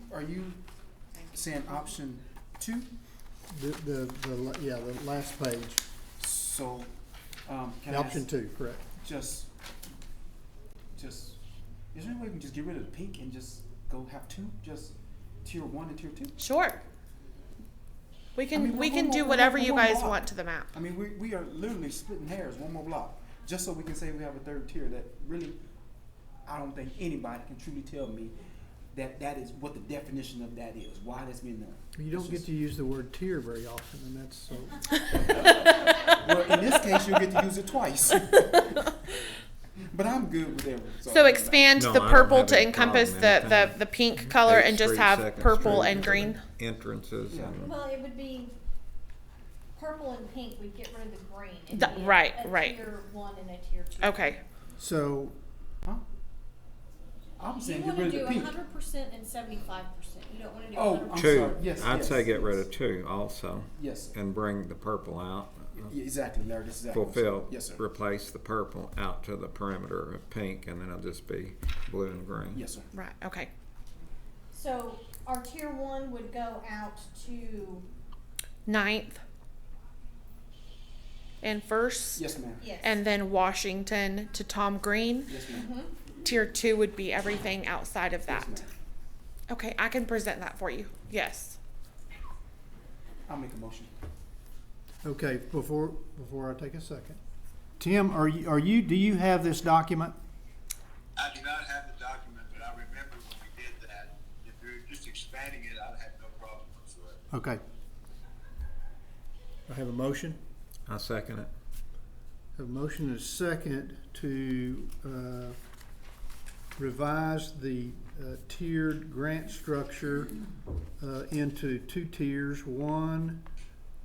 saying option 2? The last page, So can I option ask, 2, correct. just is there any way we can just get rid of the pink and just go have 2, just tier 1 and tier 2? Sure. We can I mean, do one whatever more you guys block. want to the map. I mean, we are literally splitting hairs, one more block, just so we can say we have a 3rd tier that really, I don't think anybody can truly tell me that is what the definition of that is, why that's being done. You don't get to use the word tier very often, and that's so. Well, in this case, you'll get to use it twice. But I'm good with everything. So expand No, the I don't purple have to any encompass problem the pink color and just 8th have Street, 2nd purple Street, and green. Entrances Yeah. and Well, it would be purple and pink, we'd get rid of the green. It'd The- be right, a right. tier 1 and a tier 2. Okay. So, Huh? I'm You saying get wanna rid of do the pink. 100% and 75%. You don't wanna do Oh, 100%. I'm 2. sorry. Yes, I'd yes, say get rid yes. of 2 also Yes, and bring the purple out. yeah, exactly, Larry, that's exactly. what I'm saying. Fulfill, Yes, sir. replace the purple out to the perimeter of pink, and then it'll just be blue and green. Yes, sir. Right. Okay. So our tier 1 would go out to, 9th and First, Yes, ma'am. yes. and then Washington to Tom Green. Yes, ma'am. Mhm. Tier 2 would be everything outside of Yes, that. ma'am. Okay, I can present that for you. Yes. I'll make a motion. okay, before I take a second. Tim, do you have this document? I do not have the document, but I remember when we did that. If we were just expanding it, I'd have no problem whatsoever. Okay. I have a motion. I second it. Have a motion and a second to revise the tiered grant structure into 2 tiers. One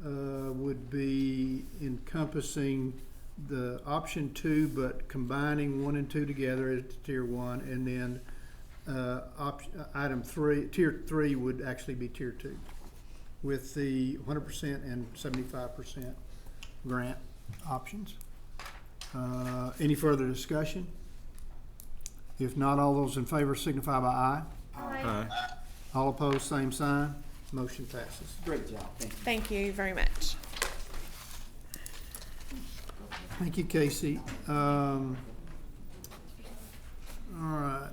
would be encompassing the option 2, but combining 1 and 2 together as tier 1, and then item 3, tier 3 would actually be tier 2, with the 100% and 75% grant options. Any further discussion? If not, all those in favor signify by aye. Aye. All opposed, same sign. Motion passes. Great job, thank you. Thank you very much. Thank you, Casey. All right.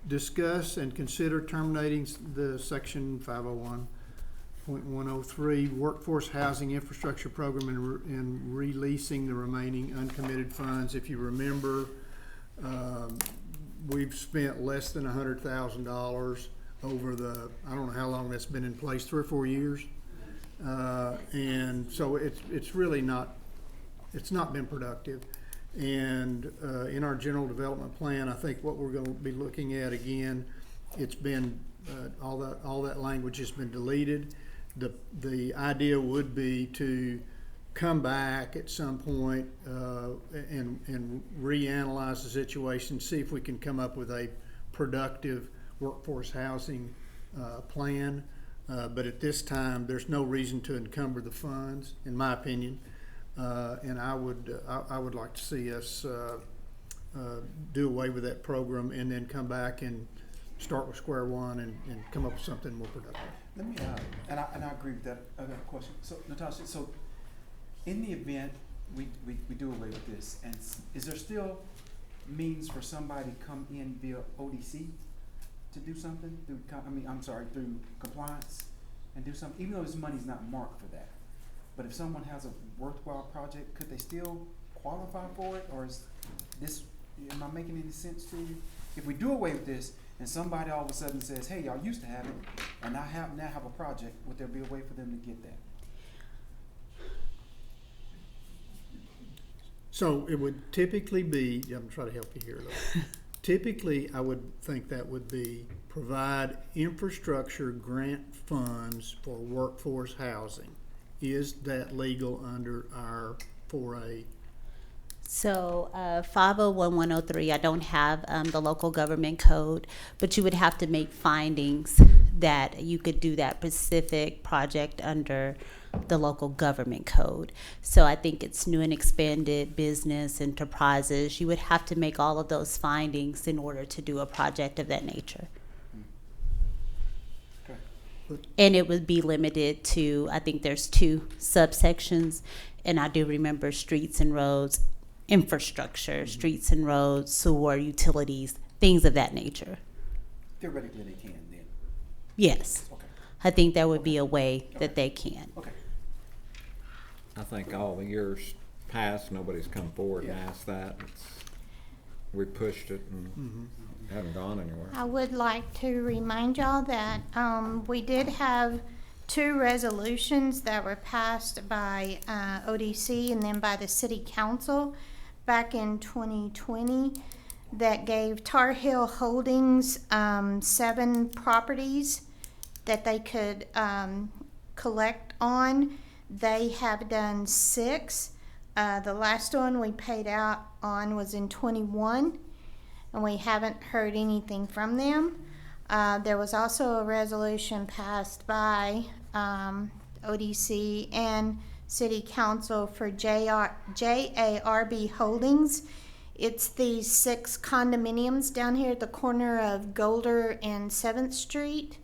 Discuss and consider terminating the section 501.103 Workforce Housing Infrastructure Program and releasing the remaining uncommitted funds. If you remember, we've spent less than $100,000 over the, I don't know how long that's been in place, 3 or 4 years. And so it's really not, it's not been productive. And in our general development plan, I think what we're going to be looking at again, it's been, all that language has been deleted. The idea would be to come back at some point and reanalyze the situation, see if we can come up with a productive workforce housing plan. But at this time, there's no reason to encumber the funds, in my opinion. And I would like to see us do away with that program and then come back and start with square one and come up with something more productive. Let me, and I agree with that. I got a question. So, Natasha, so in the event we do away with this, and is there still means for somebody to come in via ODC to do something? Through compliance and do something, even though this money's not marked for that? But if someone has a worthwhile project, could they still qualify for it? Or is this, am I making any sense to you? If we do away with this and somebody all of a sudden says, hey, y'all used to have it, and I now have a project, would there be a way for them to get that? So it would typically be, I'm trying to help you here a little. Typically, I would think that would be provide infrastructure grant funds for workforce housing. Is that legal under our 4A? So 501-103, I don't have the local government code, but you would have to make findings that you could do that specific project under the local government code. So I think it's new and expanded business enterprises. You would have to make all of those findings in order to do a project of that nature. And it would be limited to, I think there's 2 subsections, and I do remember streets and roads, infrastructure, streets and roads, sewer, utilities, things of that nature. Theoretically, they can then. Yes. Okay. I think there would be a way that they can. Okay. I think all the years past, nobody's come forward and asked that. We pushed it and haven't gone anywhere. I would like to remind y'all that we did have 2 resolutions that were passed by ODC and then by the City Council back in 2020 that gave Tar Heel Holdings 7 properties that they could collect on. They have done 6. The last one we paid out on was in 21, and we haven't heard anything from them. There was also a resolution passed by ODC and City Council for JARB Holdings. It's these 6 condominiums down here at the corner of Golder and 7th Street.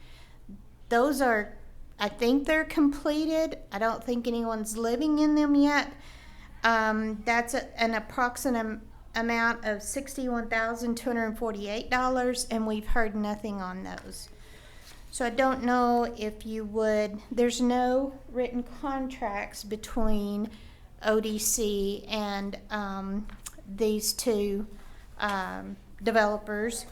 Those are, I think they're completed. I don't think anyone's living in them yet. That's an approximate amount of $61,248, and we've heard nothing on those. So I don't know if you would, there's no written contracts between ODC and these 2 developers.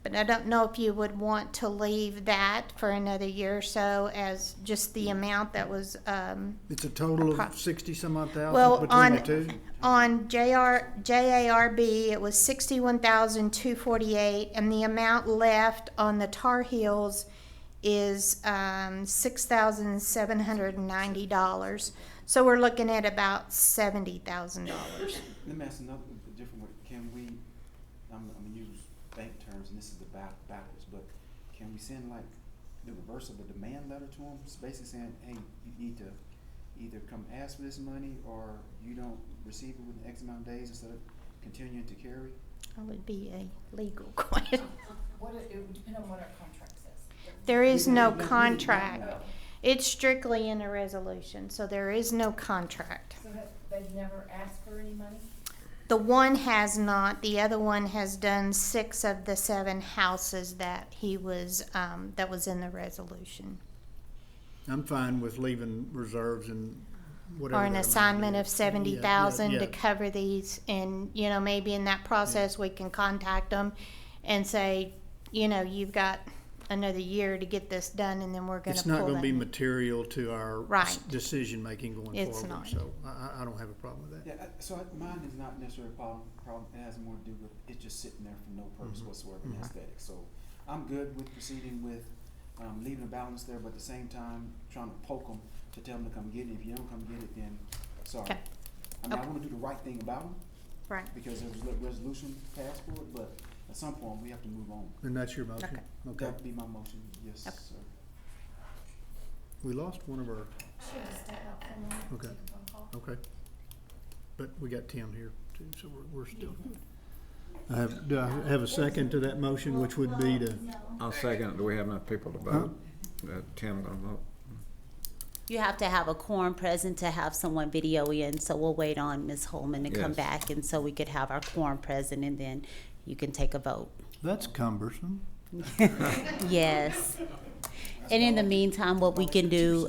But I don't know if you would want to leave that for another year or so as just the amount that was. It's a total of 60 some odd thousand well, between the 2? On JARB, it was $61,248, and the amount left on the Tar Heels is $6,790. So we're looking at about $70,000. Let me ask another different way. Can we? I'm gonna use bank terms, and this is the backwards, but can we send like the reverse of a demand letter to them, basically saying, hey, you need to either come ask for this money or you don't receive it within X amount of days instead of continuing to carry? That would be a legal question. It would depend on what our contract says. There is no contract. It's strictly in a resolution, so there is no contract. So they've never asked for any money? The one has not. The other one has done 6 of the 7 houses that he was that was in the resolution. I'm fine with leaving reserves and whatever. Or an that amount assignment is. of 70,000 Yeah. to cover these, and maybe in that process we can contact them and say, you've got another year to get this done, and then we're gonna It's pull not gonna that be in. material to our Right. decision-making going forward. It's not. So I don't have a problem with that. Yeah, mine is not necessarily a problem, it has more to do with it just sitting there for no purpose whatsoever in aesthetics. So I'm good with proceeding with, leaving a balance there, but at the same time, trying to poke them to tell them to come get it. If you don't come get it, then sorry. Okay. I mean, I Okay. wanna do the right thing about them, Right. because there was a resolution passed for it, but at some point, we have to move on. And that's your motion? Okay. Okay. That'd be my motion, yes, Okay. sir. We lost one of our, Should've stepped out for a minute. Okay. Take a phone call. okay. But we got Tim here too, so we're still. Do I have a second to that motion, which would be to, I'll second. Do we have enough people to vote? Tim gonna vote? You have to have a quorum present to have someone video in, so we'll wait on Ms. Holman to come Yes. back, and so we could have our quorum present, and then you can take a vote. that's cumbersome. Yes. And in the meantime, what we can do,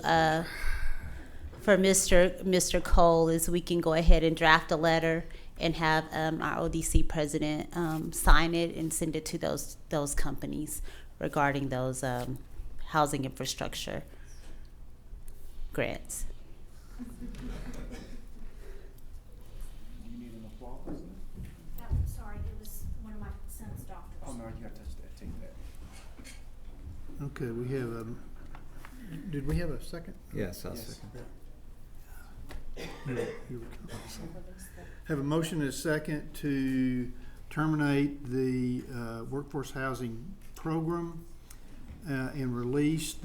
for Mr. Cole is we can go ahead and draft a letter and have, our ODC president, sign it and send it to those companies regarding those, housing infrastructure grants. Do you need an applause? Sorry, it was one of my son's doctors. Oh, no, you gotta touch that, take that. Okay, we have, did we have a second? Yes, I'll Yes. second. Have a motion and a second to terminate the workforce housing program and release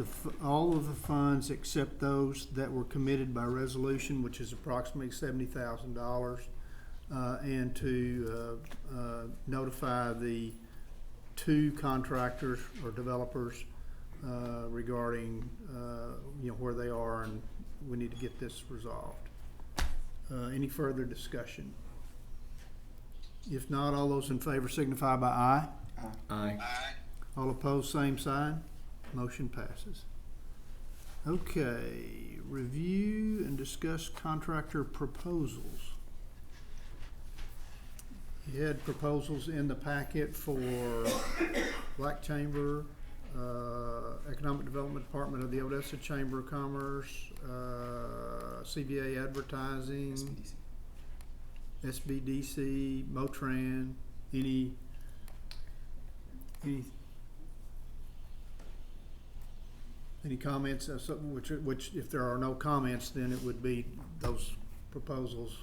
all of the funds except those that were committed by resolution, which is approximately $70,000, and to notify the 2 contractors or developers regarding where they are, and we need to get this resolved. Any further discussion? If not, all those in favor signify by aye. Aye. Aye. All opposed, same sign. Motion passes. Okay, review and discuss contractor proposals. You had proposals in the packet for Black Chamber, Economic Development Department of the Odessa Chamber of Commerce, CBA Advertising, SBDC, Motran, any comments, which if there are no comments, then it would be those proposals.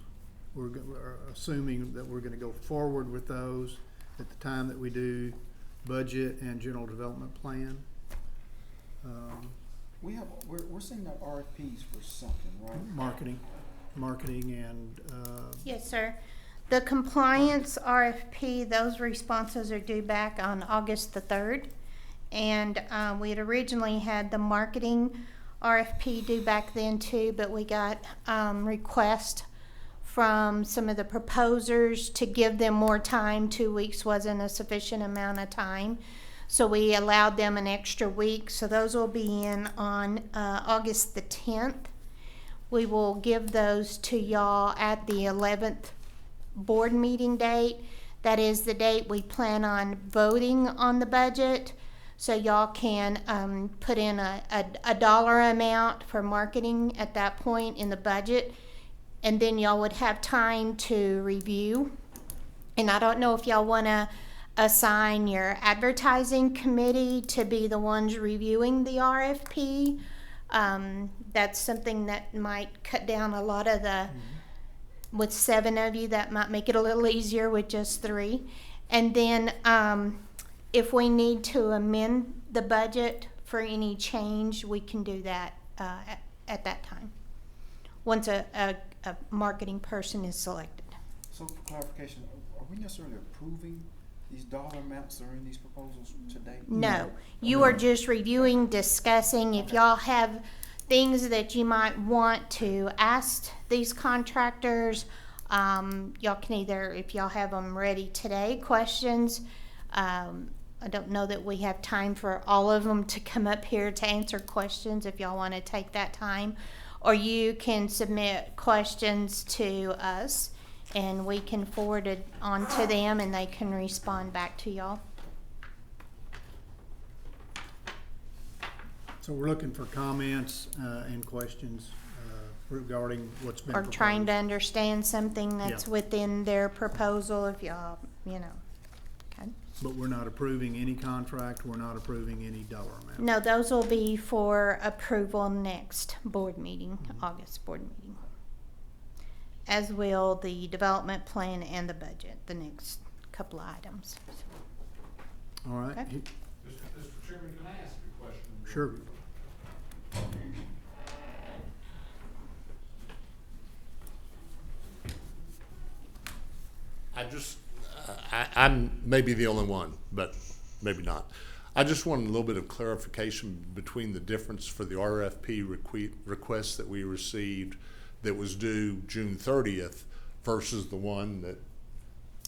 We're assuming that we're gonna go forward with those at the time that we do budget and general development plan. We're sending out RFPs for something, right? Marketing and, Yes, sir. The compliance RFP, those responses are due back on August the 3rd. And we had originally had the marketing RFP due back then too, but we got requests from some of the proposers to give them more time. 2 weeks wasn't a sufficient amount of time. So we allowed them an extra week. So those will be in on August the 10th. We will give those to y'all at the 11th board meeting date. That is the date we plan on voting on the budget. So y'all can put in a dollar amount for marketing at that point in the budget. And then y'all would have time to review. And I don't know if y'all want to assign your advertising committee to be the ones reviewing the RFP. That's something that might cut down a lot of the, with 7 of you, that might make it a little easier with just 3. And then if we need to amend the budget for any change, we can do that at that time, once a marketing person is selected. So for clarification, are we necessarily approving these dollar amounts that are in these proposals today? No, you are just reviewing, discussing. If y'all have things that you might want to ask these contractors, y'all can either, if y'all have them ready today, questions. I don't know that we have time for all of them to come up here to answer questions if y'all want to take that time. Or you can submit questions to us and we can forward it on to them and they can respond back to y'all. So we're looking for comments and questions regarding what's been Or proposed. trying to understand something that's Yeah. within their proposal, if y'all, you know. Okay. But we're not approving any contract, we're not approving any dollar amount. No, those will be for approval next board meeting, August board meeting. As will the development plan and the budget, the next couple of items. All right. Okay. Mr. Chairman, can I ask a question? Sure. I'm maybe the only one, but maybe not. I just wanted a little bit of clarification between the difference for the RFP request that we received that was due June 30th versus the one that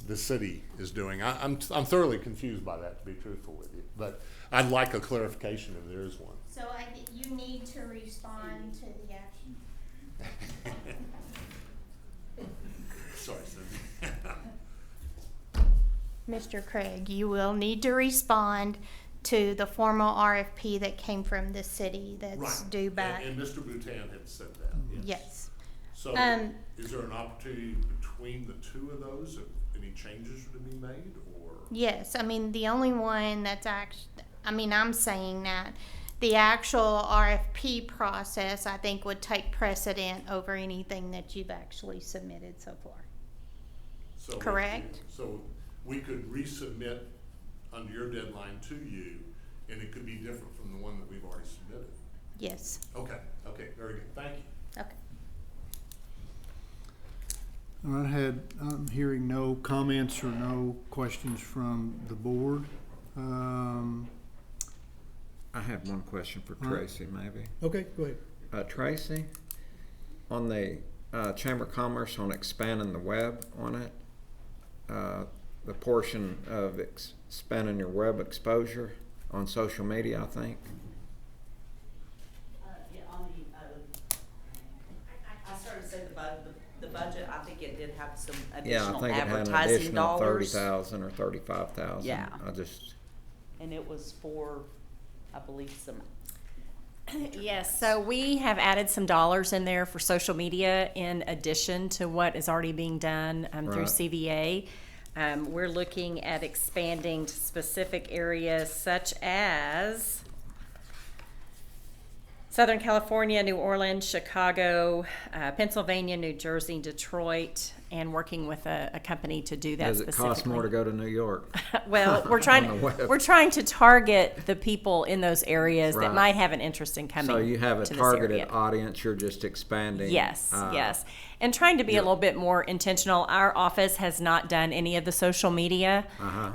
the city is doing. I'm thoroughly confused by that, to be truthful with you, but I'd like a clarification if there is one. So you need to respond to the action. Sorry, Cindy. Mr. Craig, you will need to respond to the formal RFP that came from the city that's Right. due back. And Mr. Boutin had said that, yes. Yes. So is there an opportunity between the two of those, if any changes to be made, or? Yes, I mean, the only one that's I'm saying that the actual RFP process, I think, would take precedent over anything that you've actually submitted so far. So Correct? So we could resubmit under your deadline to you, and it could be different from the one that we've already submitted? Yes. Okay, very good, thank you. Okay. All right, I'm hearing no comments or no questions from the board. I have one question for Tracy, maybe. Okay, go ahead. Tracy, on the Chamber of Commerce on expanding the web on it, the portion of expanding your web exposure on social media, I think. Yeah, on the, I started saying the budget, I think it did have some Yeah, I additional think it had an advertising additional dollars. 30,000 or 35,000. Yeah. And it was for, I believe, some. Yes, so we have added some dollars in there for social media in addition to what is already being done through Right. CVA. We're looking at expanding to specific areas such as Southern California, New Orleans, Chicago, Pennsylvania, New Jersey, Detroit, and working with a company to do that Does it specifically. cost more to go to New York? Well, we're On the web. trying to target the people in those areas Right. that might have an interest in coming. So you have a to this targeted area. audience, you're just expanding. Yes, yes, and trying to be a little bit more intentional. Our office has not done any of the social media,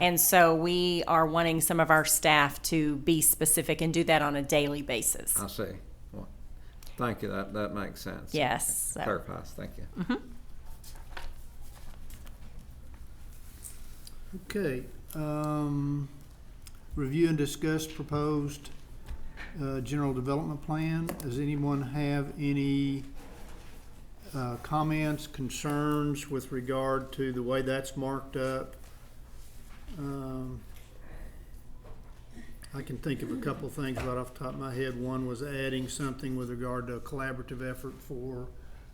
and so we are wanting some of our staff to be specific and do that on a daily basis. I see. Well, thank you, that makes sense. Yes, so- Clarifies, thank you. Okay, review and discuss proposed general development plan. Does anyone have any comments, concerns with regard to the way that's marked up? I can think of a couple things right off the top of my head. One was adding something with regard to a collaborative effort for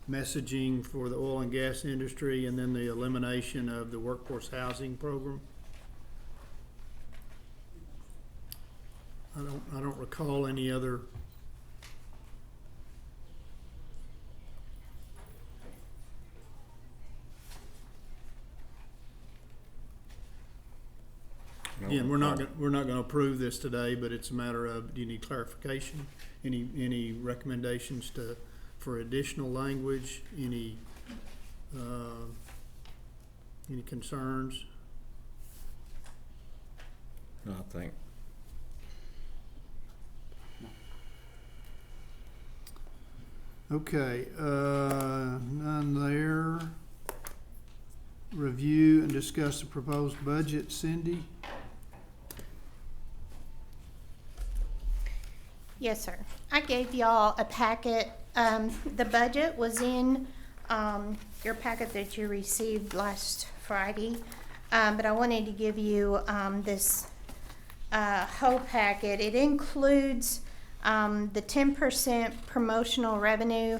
messaging for the oil and gas industry, and then the elimination of the workforce housing program. I don't recall any other. Again, we're not gonna approve this today, but it's a matter of, do you need clarification? Any recommendations for additional language? Any concerns? No, I think. Okay, none there. Review and discuss the proposed budget. Cindy? Yes, sir. I gave y'all a packet. The budget was in your packet that you received last Friday, but I wanted to give you this whole packet. It includes The 10% promotional revenue,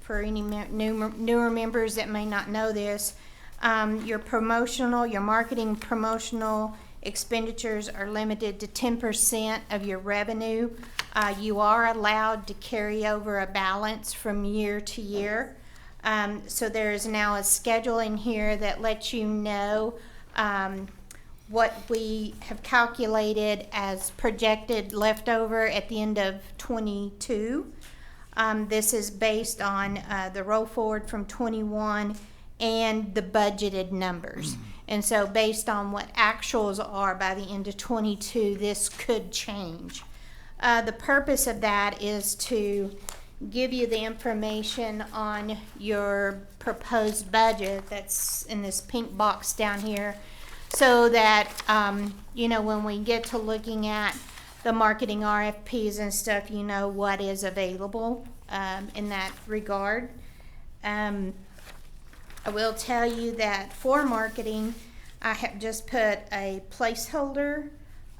for any newer members that may not know this, your marketing promotional expenditures are limited to 10% of your revenue. You are allowed to carry over a balance from year to year. So there is now a schedule in here that lets you know what we have calculated as projected leftover at the end of 22. This is based on the roll forward from 21 and the budgeted numbers. And so based on what actuals are by the end of 22, this could change. The purpose of that is to give you the information on your proposed budget that's in this pink box down here, so that, you know, when we get to looking at the marketing RFPs and stuff, you know what is available in that regard. I will tell you that for marketing, I have just put a placeholder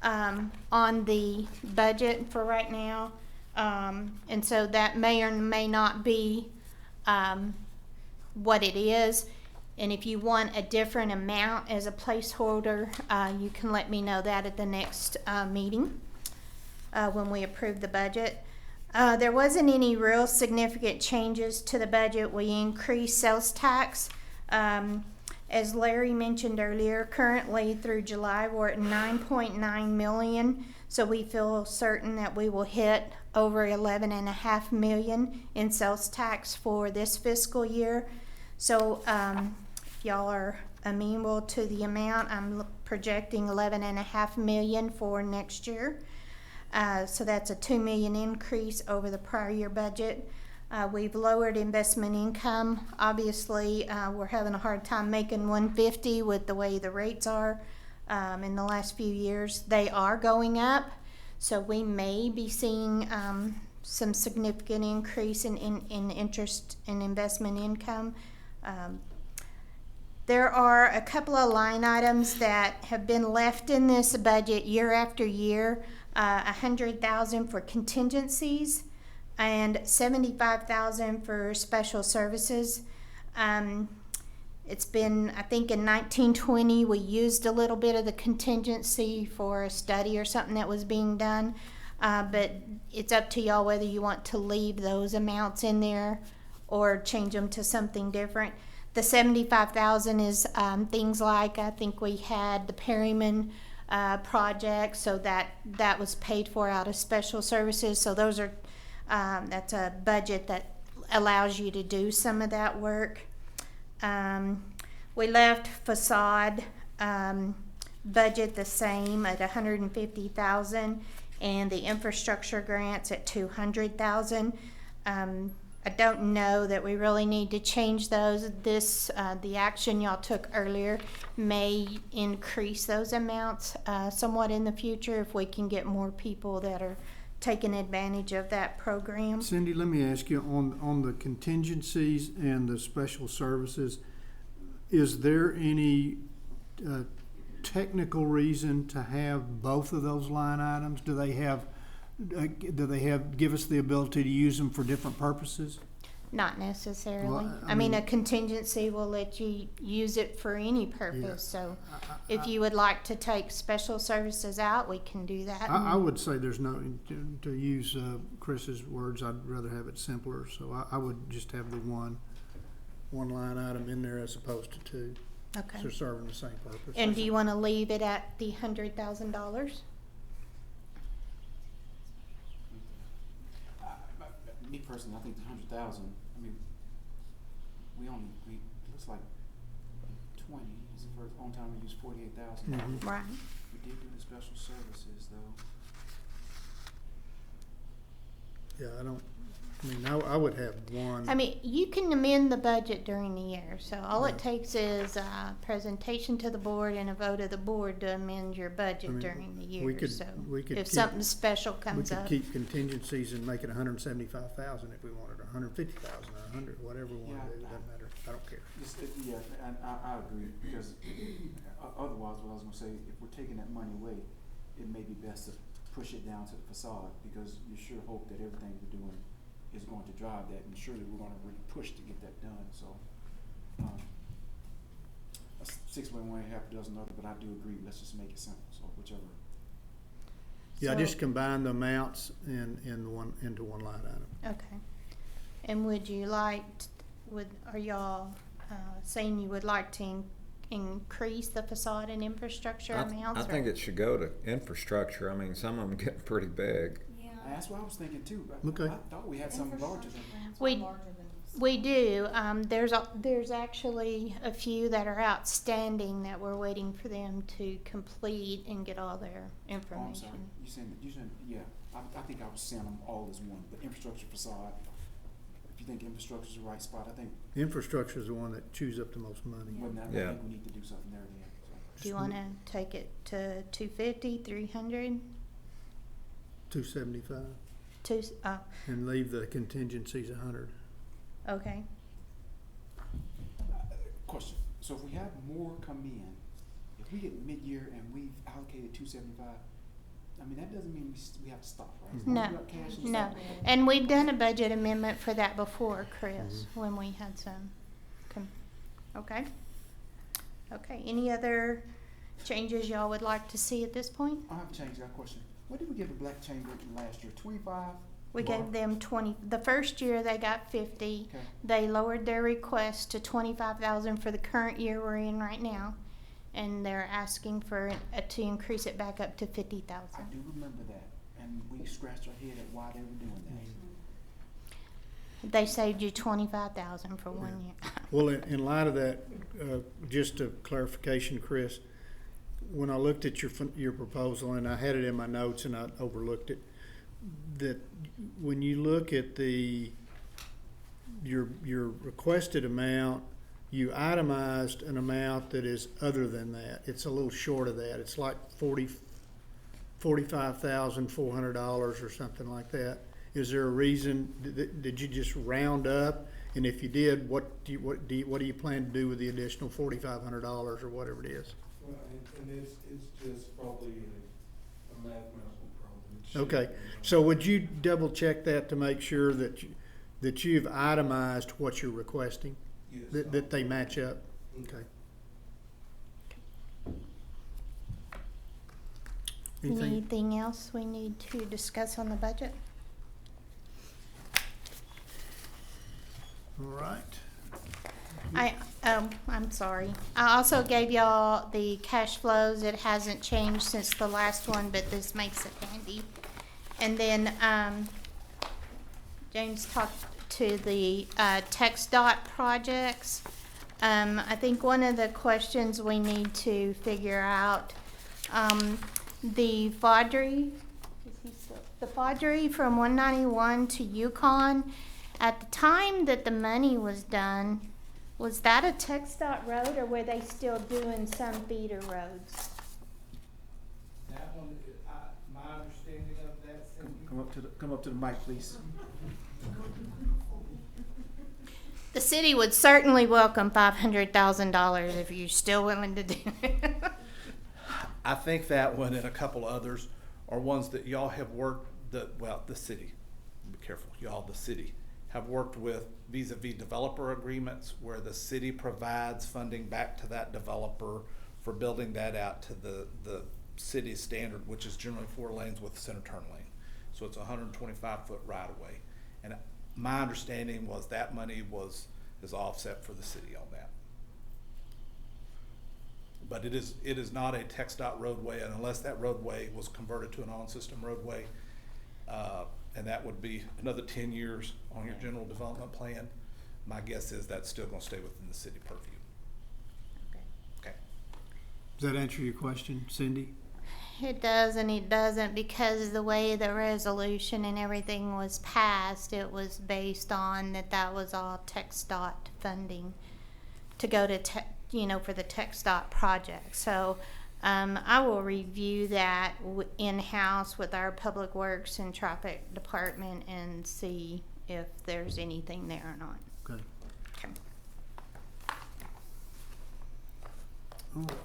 on the budget for right now. And so that may or may not be what it is. And if you want a different amount as a placeholder, you can let me know that at the next meeting when we approve the budget. There wasn't any real significant changes to the budget. We increased sales tax. As Larry mentioned earlier, currently through July, we're at 9.9 million. So we feel certain that we will hit over 11.5 million in sales tax for this fiscal year. So if y'all are amenable to the amount, I'm projecting 11.5 million for next year. So that's a 2 million increase over the prior year budget. We've lowered investment income. Obviously, we're having a hard time making 150 with the way the rates are in the last few years. They are going up, so we may be seeing some significant increase in interest and investment income. There are a couple of line items that have been left in this budget year after year. $100,000 for contingencies and $75,000 for special services. It's been, I think in 1920, we used a little bit of the contingency for a study or something that was being done. But it's up to y'all whether you want to leave those amounts in there or change them to something different. The $75,000 is things like, I think we had the Perryman project, so that was paid for out of special services. So those are that's a budget that allows you to do some of that work. We left facade budget the same at $150,000, and the infrastructure grants at $200,000. I don't know that we really need to change those. This the action y'all took earlier may increase those amounts somewhat in the future if we can get more people that are taking advantage of that program. Cindy, let me ask you on the contingencies and the special services, is there any technical reason to have both of those line items? Do they give us the ability to use them for different purposes? Not necessarily. Well, I mean, a contingency will let you use it for any purpose. Yeah. So if you would like to take special services out, we can do that. I would say there's no, to use Chris's words, I'd rather have it simpler. So I would just have the one line item in there as opposed to two. Okay. So they're serving the same purpose. And do you want to leave it at the $100,000? Me personally, I think the 100,000. I mean, we it looks like 20 is the first only time we used 48,000. Mhm. Right. We did do the special services though. Yeah, I would have one. I mean, you can amend the budget during the year. So all it takes is a presentation to the board and a vote of the board to amend your budget during the year. we could if something special We comes could up. keep contingencies and make it 175,000 if we wanted, 150,000 or 100, whatever we want to do. It doesn't matter. I don't care. Yeah, and I agree because otherwise, what I was going to say, if we're taking that money away, it may be best to push it down to the facade, because you sure hope that everything we're doing is going to drive that, and surely we're gonna really push to get that done, so. Six way one, half a dozen other, but I do agree, let's just make it simple, so whichever. Yeah, So- just combine the amounts into one line item. Okay. And would you like, are y'all saying you would like to increase the facade and infrastructure amounts? I think it should go to infrastructure. I mean, some of them getting pretty big. That's what I was thinking too. Okay. I thought we had something larger than. We do. There's actually a few that are outstanding that we're waiting for them to complete and get all their Oh, I'm sorry. information. You said, yeah. I think I was saying them all as one, but infrastructure facade. If you think infrastructure is the right spot, I think. Infrastructure is the one that chews up the most money. But I Yeah. think we need to do something there then. So. Do you want to take it to 250, 300? 275, Oh, and leave the contingencies 100. okay. Question. So if we have more come in, if we get mid-year and we've allocated 275, I mean, that doesn't mean we have to stop, right? As long as we No, got cash and no. stuff. And we've done a budget amendment for that before, Chris, when we had some. Okay. Okay, any other changes y'all would like to see at this point? I have changed that question. What did we give the Black Chamber last year? 25? We gave them 20, the first year they got 50. Okay. They lowered their request to 25,000 for the current year we're in right now. And they're asking for, to increase it back up to 50,000. I do remember that. And we scratched our head at why they were doing that. They saved you 25,000 for 1 year. Well, in light of that, just a clarification, Chris, when I looked at your proposal, and I had it in my notes and I overlooked it, that when you look at your requested amount, you itemized an amount that is other than that. It's a little short of that. It's like $45,400 or something like that. Is there a reason? Did you just round up? And if you did, what do you plan to do with the additional $4,500 or whatever it is? Well, and it's just probably a mathematical problem. Okay, so would you double check that to make sure that you've itemized what you're requesting? Yes. That they match up? Okay. Anything? Anything else we need to discuss on the budget? All right. I'm sorry. I also gave y'all the cash flows. It hasn't changed since the last one, but this makes it handy. And then, James talked to the, text dot projects. I think one of the questions we need to figure out, the Faudree from 191 to Yukon, at the time that the money was done, was that a text dot road, or were they still doing some feeder roads? That one, my understanding of that, Cindy. Come up to the mic, please. The city would certainly welcome $500,000 if you're still willing to do it. I think that one and a couple others are ones that y'all have worked, the city, be careful, the city, have worked with vis-a-vis developer agreements where the city provides funding back to that developer for building that out to the city's standard, which is generally 4 lanes with a center turn lane. So it's a 125-foot right of way. And my understanding was that money is offset for the city on that. But it is not a text dot roadway, and unless that roadway was converted to an on-system roadway, and that would be another 10 years on your general development plan, my guess is that's still gonna stay within the city purview. Okay. Does that answer your question, Cindy? It does and it doesn't, because the way the resolution and everything was passed, it was based on that was all text dot funding to go to for the text dot project. So I will review that in-house with our public works and traffic department and see if there's anything there or not. Okay. Okay. All right.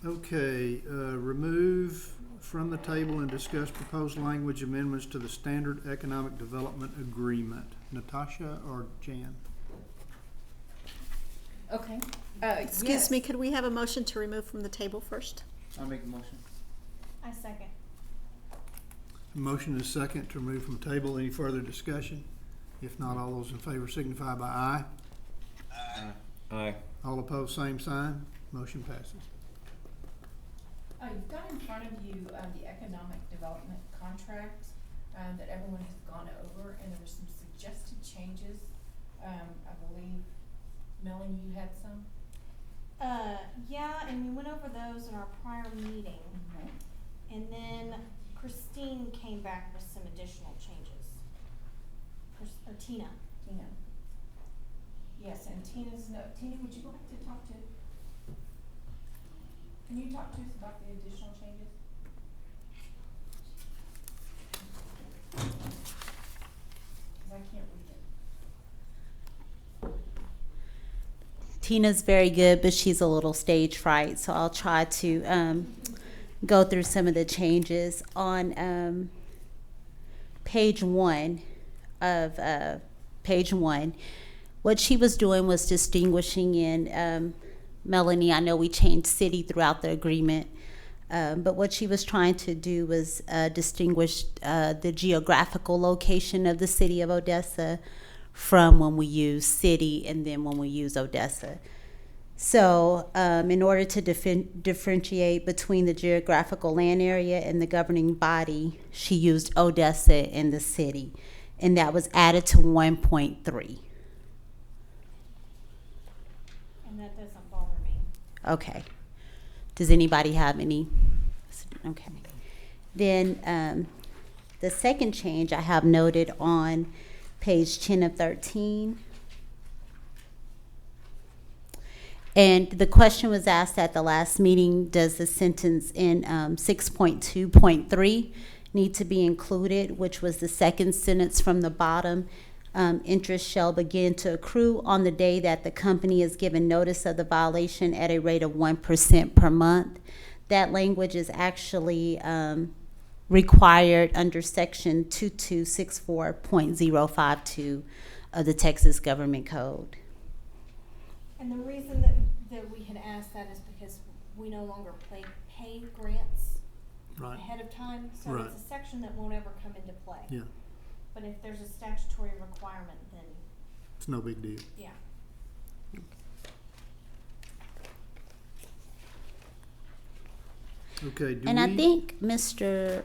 Okay, remove from the table and discuss proposed language amendments to the Standard Economic Development Agreement. Natasha or Jan? Okay. Excuse me, could we have a motion to remove from the table first? I'll make a motion. I second. Motion is second to remove from table. Any further discussion? If not, all those in favor signify by aye. Aye. All opposed, same sign. Motion passes. You've got in front of you, the economic development contract, that everyone has gone over, and there were some suggested changes. I believe, Melanie, you had some? Yeah, and we went over those in our prior meeting. And then Christine came back with some additional changes. Or Tina. Tina. Yes, and Tina, would you like to talk to? Can you talk to us about the additional changes? Because I can't read it. Tina's very good, but she's a little stage fright, so I'll try to go through some of the changes. On page one, what she was doing was distinguishing in Melanie, I know we changed city throughout the agreement, but what she was trying to do was distinguish the geographical location of the city of Odessa from when we use city and then when we use Odessa. So in order to differentiate between the geographical land area and the governing body, she used Odessa and the city, and that was added to 1.3. That doesn't bother me. Okay. Does anybody have any? Okay. Then the second change I have noted on page 10 of 13. And the question was asked at the last meeting, does the sentence in 6.2.3 need to be included, which was the second sentence from the bottom. Interest shall begin to accrue on the day that the company is given notice of the violation at a rate of 1% per month. That language is actually required under section 2264.052 of the Texas Government Code. And the reason that we had asked that is because we no longer pay grants ahead of time, so it's a section that won't ever come into play. Yeah. But if there's a statutory requirement, then it's no big deal. yeah. Okay. I think Mr.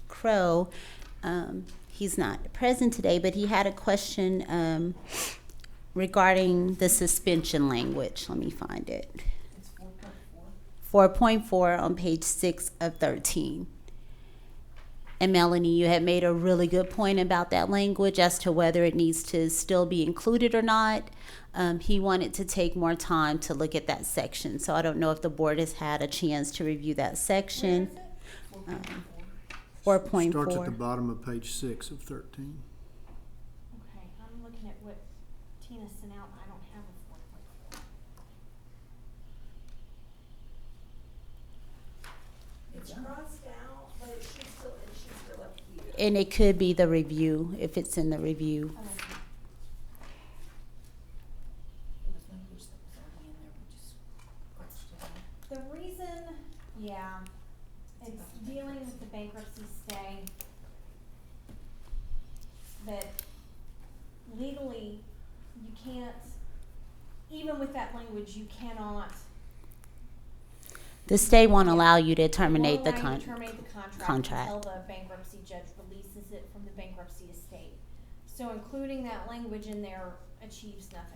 Crow, he's not present today, but he had a question regarding the suspension language. Let me find it. It's 4.4 on page 6 of 13. And Melanie, you had made a really good point about that language as to whether it needs to still be included or not. He wanted to take more time to look at that section. So I don't know if the board has had a chance to review that section. 4.4. Starts at the bottom of page 6 of 13. Okay, I'm looking at what Tina sent out. I don't have a 4.4. It's crossed out, but it should still up here. And it could be the review, if it's in the review. The reason, it's dealing with the bankruptcy stay, that legally you can't, even with that language, you cannot. The stay won't allow you to terminate the terminate the contract until the bankruptcy judge releases it from the bankruptcy estate. So including that language in there achieves nothing.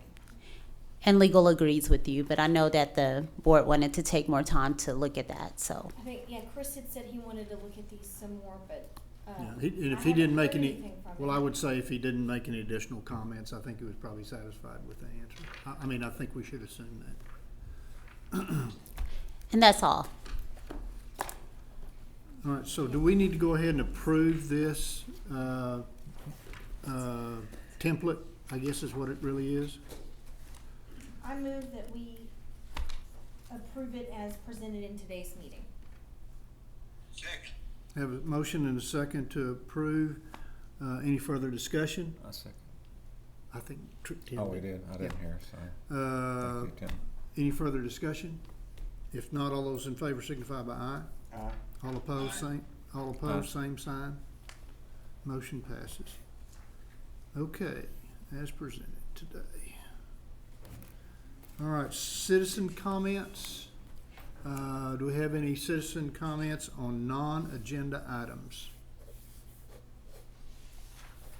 And legal agrees with you, but I know that the board wanted to take more time to look at that, so. I think, Chris had said he wanted to look at these some more, but, And if he didn't make any, well, I would say if he didn't make any additional comments, I think he was probably satisfied with the answer. I mean, I think we should assume that. And that's all. All right, so do we need to go ahead and approve this template, I guess is what it really is? I move that we approve it as presented in today's meeting. Second. Have a motion and a second to approve. Any further discussion? I second. I think. Tim Oh, we did. I didn't hear, sorry. Thank you, Tim. Any further discussion? If not, all those in favor signify by aye. Aye. All opposed, same. All opposed, same sign. Motion passes. Okay, as presented today. All right, citizen comments. Do we have any citizen comments on non-agenda items?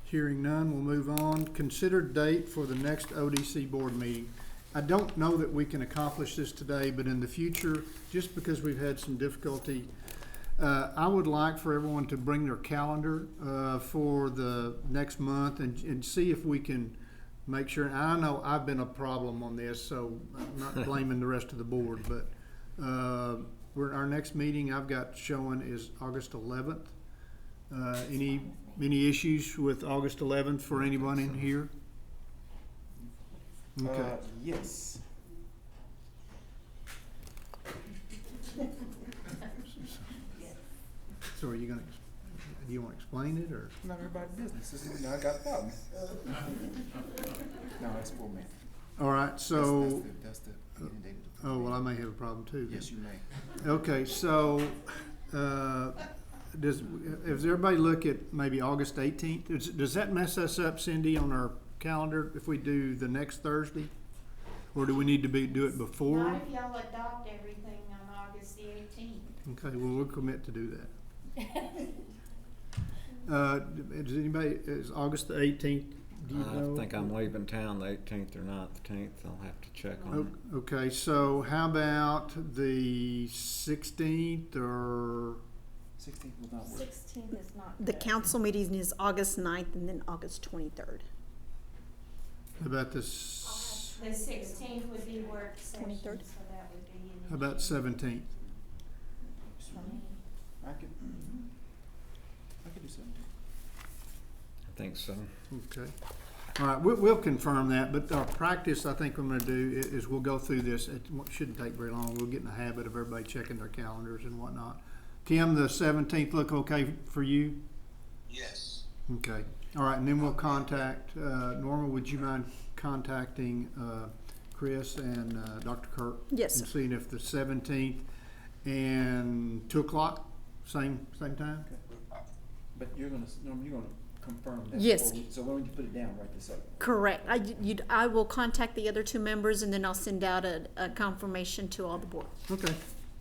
Hearing none, we'll move on. Consider date for the next ODC board meeting. I don't know that we can accomplish this today, but in the future, just because we've had some difficulty, I would like for everyone to bring their calendar for the next month and see if we can make sure. And I know I've been a problem on this, so I'm not blaming the rest of the board, but our next meeting I've got showing is August 11th. Any issues with August 11th for anyone in here? Okay. Yes. So are you gonna, do you wanna explain it, or? Not everybody's business. This is, I got a problem. No, it's for me. All right, so, That's the beginning date of the oh, well, I may have a problem too. then. Yes, you may. Okay, so, does everybody look at maybe August 18th? Does that mess us up, Cindy, on our calendar if we do the next Thursday? Or do we need to do it before? Not if y'all adopt everything on August the 18th. Okay, well, we'll commit to do that. Does anybody, is August the 18th, do you know? I think I'm leaving town the 18th or 19th. I'll have to check on it. Okay, so how about the 16th or? 16th will not work. 16th is not The good. council meeting is August 9th and then August 23rd. How about the, The 16th would be work session, 23rd. so that would be in. how about 17th? I could do something. I think so. Okay. All right, we'll confirm that, but our practice, I think I'm gonna do is we'll go through this. It shouldn't take very long. We'll get in the habit of everybody checking their calendars and whatnot. Tim, the 17th look okay for you? Yes. Okay. All right, and then we'll contact, Norma, would you mind contacting Chris and Dr. Kirk? Yes, And sir. seeing if the 17th and 2 o'clock, same time? But you're gonna confirm that. Yes. before so when would you put it down, right this second? Correct. I will contact the other two members and then I'll send out a confirmation to all the board. Okay,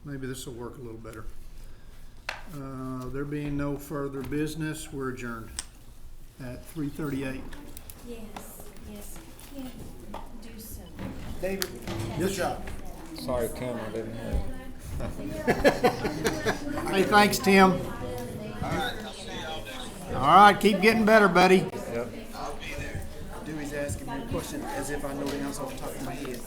maybe this will work a little better. There being no further business, we're adjourned at 3:38. Yes, I can't do some. David, Yes, job. Sorry, Tim, I didn't hear you. Hey, thanks, Tim. All right, I'll see y'all next. All right, keep getting better, buddy. Yep. I'll be there. Dewey's asking me a question as if I know the answer off the top of my head.